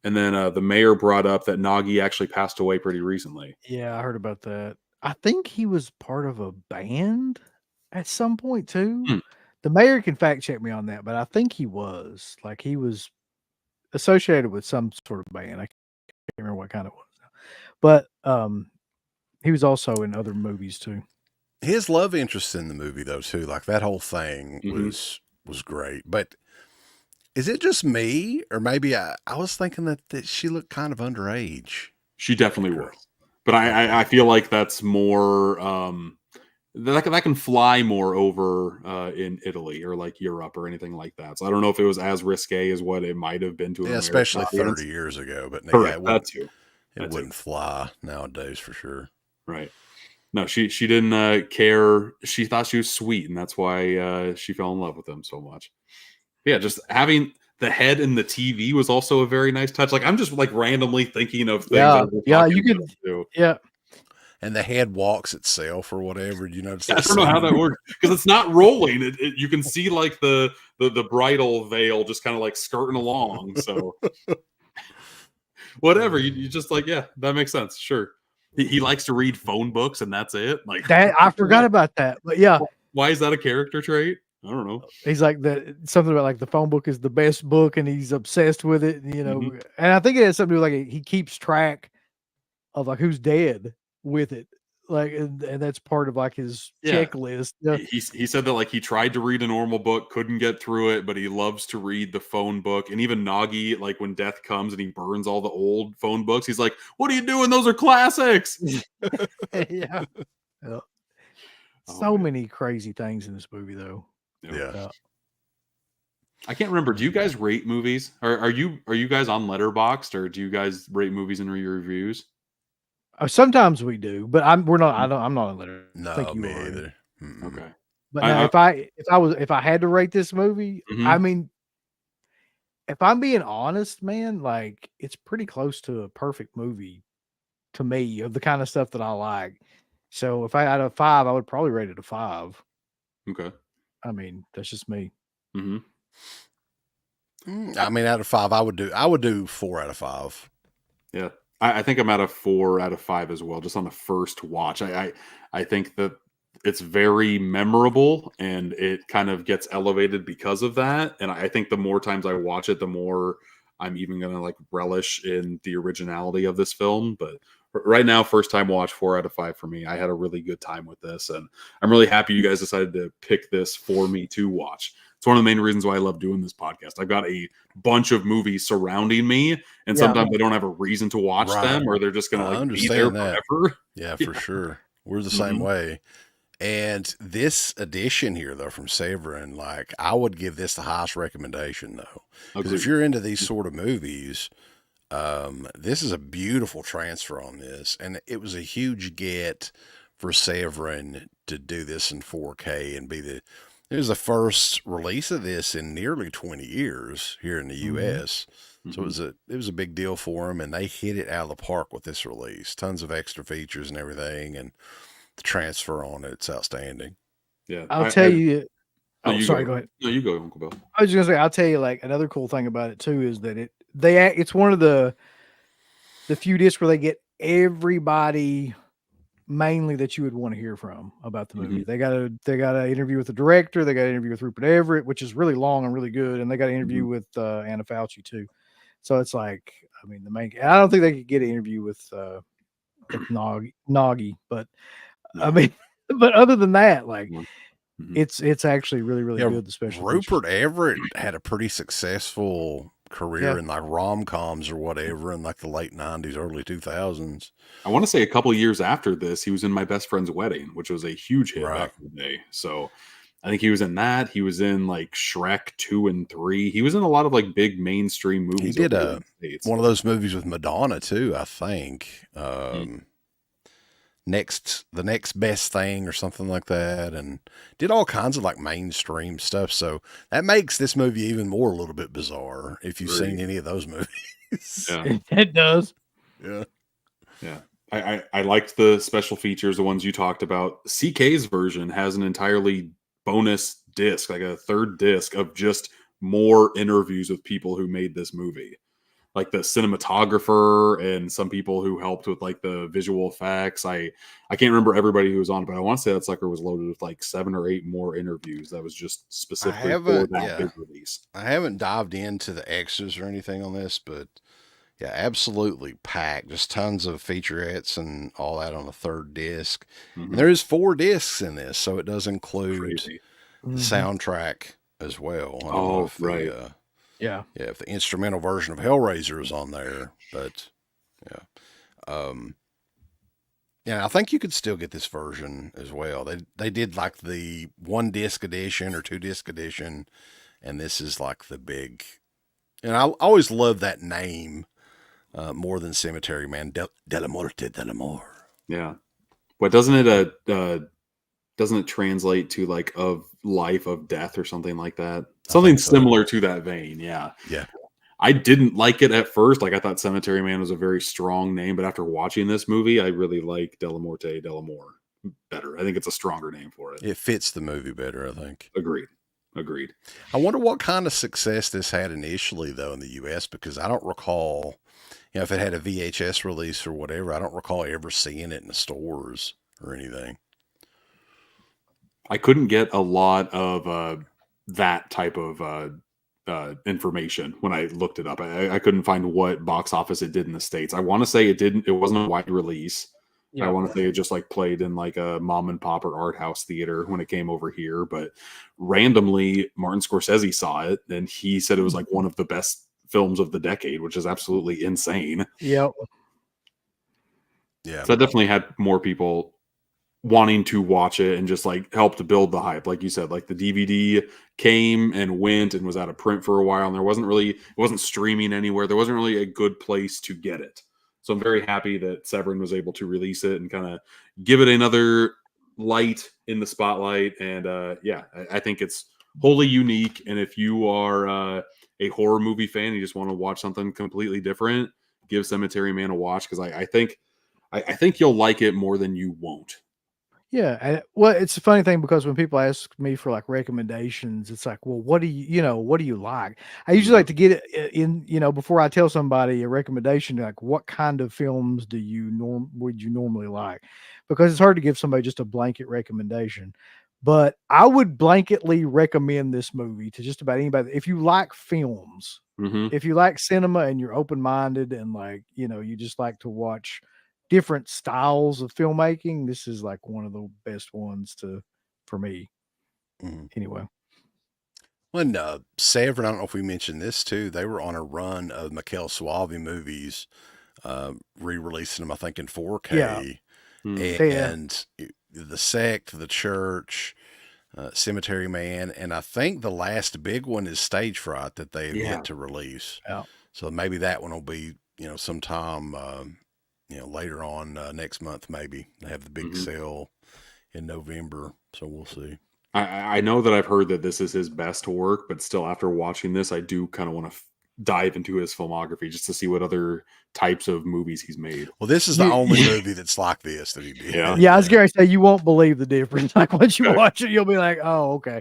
And then the mayor brought up that Nagi actually passed away pretty recently. Yeah. I heard about that. I think he was part of a band at some point too. Hmm. The mayor can fact check me on that, but I think he was associated with some sort of band. I can't remember what kind it was, but he was also in other movies too. His love interest in the movie though too, like that whole thing Mhm. was great. But is it just me, or maybe I was thinking that she looked kind of underage? She definitely Girl. was. But Okay. I feel like that's more that can fly more over in Italy or like Europe or anything like that. So I don't know if it was as risque as what it might have been to an Yeah, American especially audience. 30 years ago. But yeah, Correct. it That wouldn't too. it That too. wouldn't fly nowadays for sure. Right. No, she didn't care. She thought she was sweet, and that's why she fell in love with him so much. Yeah, just having the head in the TV was also a very nice touch. Like I'm just like randomly thinking of things Yeah. as we're Yeah. talking You could. about it, too. Yeah. And the head walks itself or whatever. You notice I that don't know how scene? that works because it's not rolling. You can see like the bridal veil just kind of like skirting along. So whatever, you just like yeah, that makes sense. Sure, he likes to read phone books and that's it. Like That I forgot about that, but yeah, why is that a character trait? I don't know. he's like something about like the phone book is the best book, and he's obsessed with it. Mhm. And I think it has something to do with like he keeps track of like who's dead with it, like, and that's part of like his Yeah. checklist. Yeah, He said that like he tried to read a normal book, couldn't get through it, but he loves to read the phone book. And even Nagi, like when death comes and he burns all the old phone books, he's like, "What are you doing? Those are classics." yeah. Oh, So man. many crazy things in this movie, though. Yeah. I can't remember. Do you guys rate movies? Are you guys on Letterboxd or do you guys rate movies and your reviews? Sometimes we do, but we're not. I'm not a letter. I No, think you me are. either. Mm-mm. Okay. But now, if I had to rate this movie, Mhm. I mean, if I'm being honest, man, like it's pretty close to a perfect movie to me of the kind of stuff that I like. So if I out of 5, I would probably rate it a 5. Okay. I mean, that's just me. Mm-hmm. I mean, out of 5, I would do 4 out of 5. Yeah. I think I'm at a 4 out of 5 as well, just on the first watch. I think that it's very memorable and it kind of gets elevated because of that. And I think the more times I watch it, the more I'm even going to like relish in the originality of this film. But right now, first time watch, 4 out of 5 for me. I had a really good time with this, and I'm really happy you guys decided to pick this for me to watch. It's one of the main reasons why I love doing this podcast. I've got a bunch of movies surrounding me, and sometimes I don't have a reason to watch them, or they're just going to like be there forever. Yeah, for sure. We're the same way. And this edition here, though, from Severin, like I would give this the highest recommendation, though, because if you're into these sort of movies, this is a beautiful transfer on this, and it was a huge get for Severin to do this in 4K and it was the first release of this in nearly 20 years here in the U.S. So it was a big deal for them, and they hit it out of the park with this release. Tons of extra features and everything, and the transfer on it's outstanding. Yeah, I'll tell you. No, Sorry, go ahead. No, you go, Uncle Bill. I was just gonna say, I'll tell you, like another cool thing about it too is that it's one of the few discs where they get everybody mainly that you would want to hear from about the movie. They got an interview with the director, they got an interview with Rupert Everett, which is really long and really good, and they got an interview with Anna Fauci too. So it's like, I mean, I don't think they could get an interview with Noggy, but I mean, but other than that, like it's actually really good. The special Rupert Everett had a pretty successful career in like rom-coms or whatever in like the late 90s, early 2000s. I want to say a couple of years after this, he was in My Best Friend's Wedding, which was a huge hit back in the day. So I think he was in that. He was in like Shrek 2 and 3. He was in a lot of like big mainstream movies. He did one of those movies with Madonna too, I think. The next best thing or something like that, and did all kinds of like mainstream stuff. So that makes this movie even more a little bit bizarre if you've seen any of those movies. Yeah. It does. Yeah. I liked the special features, the ones you talked about. CK's version has an entirely bonus disc, like a third disc of just more interviews with people who made this movie. Like the cinematographer and some people who helped with like the visual effects. I can't remember everybody who was on it, but I want to say that sucker was loaded with like 7 or 8 more interviews. That was just specifically for that big release. I haven't dived into the extras or anything on this, but yeah, absolutely packed. Just tons of featurettes and all that on the third disc. And there is 4 discs in this, so it does include the soundtrack as well. Oh, right. Yeah, if the instrumental version of Hellraiser is on there, but I think you could still get this version as well. They did like the 1 disc edition or 2 disc edition, and this is like the big. And I always love that name more than Cemetery Man, Della Morte, Della More. Yeah, but doesn't it translate to like of life of death or something like that? Something similar to that vein. Yeah. I didn't like it at first. Like I thought Cemetery Man was a very strong name, but after watching this movie, I really like Della Morte, Della More better. I think it's a stronger name for it. It fits the movie better, I think. Agreed. I wonder what kind of success this had initially though in the US, because I don't recall, if it had a VHS release or whatever, I don't recall ever seeing it in the stores or anything. I couldn't get a lot of that type of information when I looked it up. I couldn't find what box office it did in the States. I want to say it wasn't a wide release. I want to say it just like played in like a mom and pop or art house theater when it came over here. But randomly, Martin Scorsese saw it and he said it was like one of the best films of the decade, which is absolutely insane. Yep. Yeah. So that definitely had more people wanting to watch it and just like help to build the hype. Like you said, like the DVD came and went and was out of print for a while, and it wasn't streaming anywhere. There wasn't really a good place to get it. So I'm very happy that Severin was able to release it and kind of give it another light in the spotlight. And I think it's wholly unique. And if you are a horror movie fan, and you just want to watch something completely different, give Cemetery Man a watch, because I think you'll like it more than you won't. Yeah, and well, it's a funny thing because when people ask me for like recommendations, it's like, well, what do what do you like? I usually like to get it in, before I tell somebody a recommendation, like what kind of films would you normally like? Because it's hard to give somebody just a blanket recommendation. But I would blanketly recommend this movie to just about anybody. If you like films, Mm-hmm. if you like cinema and you're open-minded and like, you just like to watch different styles of filmmaking, this is like one of the best ones for me. Anyway. When Severin, I don't know if we mentioned this too, they were on a run of Mikel Suave movies, re-releasing them, I think, in 4K. And The Sect, The Church, Cemetery Man, and I think the last big one is Stage Fright that they have yet to release. Yeah. So maybe that one will be, sometime, later on next month. Maybe they have the big sale in November, so we'll see. I know that I've heard that this is his best work, but still, after watching this, I do kind of want to dive into his filmography just to see what other types of movies he's made. Well, this is the only movie that's like this that he did. Yeah, I was going to say, you won't believe the difference. Like once you watch it, you'll be like, oh, okay.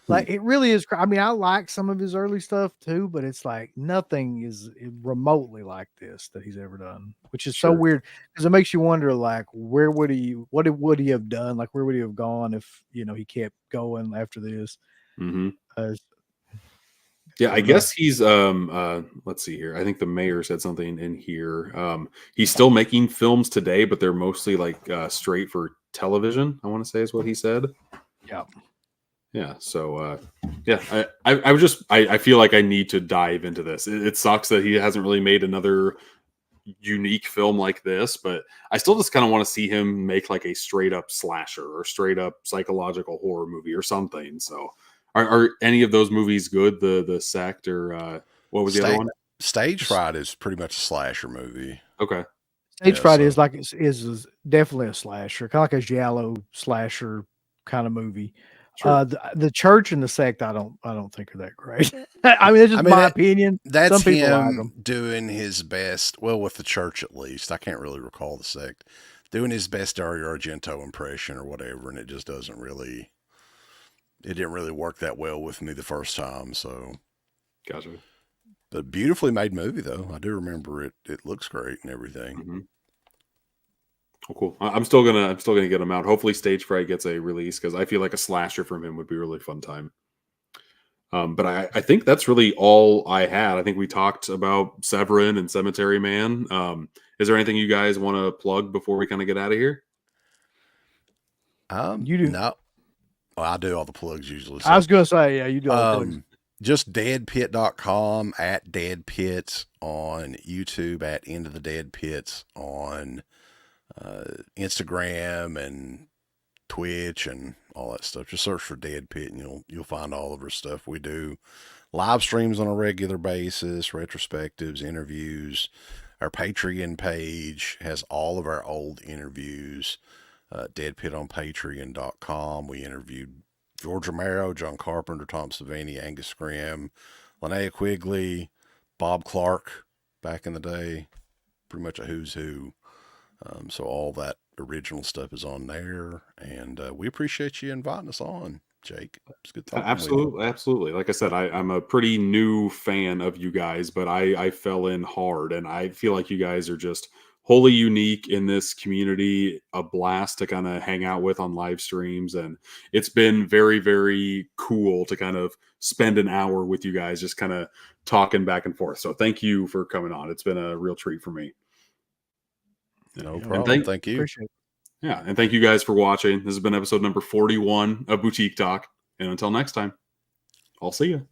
Like it really is. I mean, I like some of his early stuff too, but it's like nothing is remotely like this that he's ever done, which is so weird because it makes you wonder, like, what would he have done? Like, where would he have gone if he kept going after this? Yeah, I guess he's let's see here. I think the mayor said something in here. He's still making films today, but they're mostly like straight for television, I want to say is what he said. Yeah. Yeah. So I feel like I need to dive into this. It sucks that he hasn't really made another unique film like this, but I still just kind of want to see him make like a straight up slasher or straight up psychological horror movie or something. So are any of those movies good? The Sect or what was the other one? Stage Fright is pretty much a slasher movie. Okay. Stage Fright is like is definitely a slasher, kind of like a giallo slasher kind of movie. Sure. The Church and the Sect, I don't think are that great. I mean, it's just my opinion. That's some people him like them. doing his best. Well, with the Church at least, I can't really recall the Sect doing his best Dario Argento impression or whatever, and it just doesn't really. It didn't really work that well with me the first time. So, gotcha. But beautifully made movie though. I do remember it. It looks great and everything. Oh, cool. I'm still gonna get him out. Hopefully, Stage Fright gets a release because I feel like a slasher from him would be a really fun time. But I think that's really all I had. I think we talked about Severin and Cemetery Man. Is there anything you guys want to plug before we kind of get out of here? You do. No. Well, I do all the plugs usually. So. I was gonna say, yeah, you do all the plugs. Just deadpit.com, at Deadpits on YouTube, at Into the Dead Pits on Instagram and Twitch and all that stuff. Just search for Deadpit and you'll find all of our stuff. We do live streams on a regular basis, retrospectives, interviews. Our Patreon page has all of our old interviews. Deadpit on Patreon.com. We interviewed George Romero, John Carpenter, Tom Savini, Angus Scrimm, Linnea Quigley, Bob Clark back in the day. Pretty much a who's who. So all that original stuff is on there, and we appreciate you inviting us on, Jake. It's good talking Absolutely, absolutely. Like I said, I'm a pretty new fan of you guys, but I fell in hard, and I feel like you guys are just wholly unique in this community, a blast to kind of hang out with on live streams, and it's been very, very cool to kind of spend an hour with you guys just kind of talking back and forth. So thank you for coming on. It's been a real treat for me. No problem. Thank you. Appreciate it. Yeah, and thank you guys for watching. This has been episode number 41 of Boutique Talk. And until next time, I'll see you.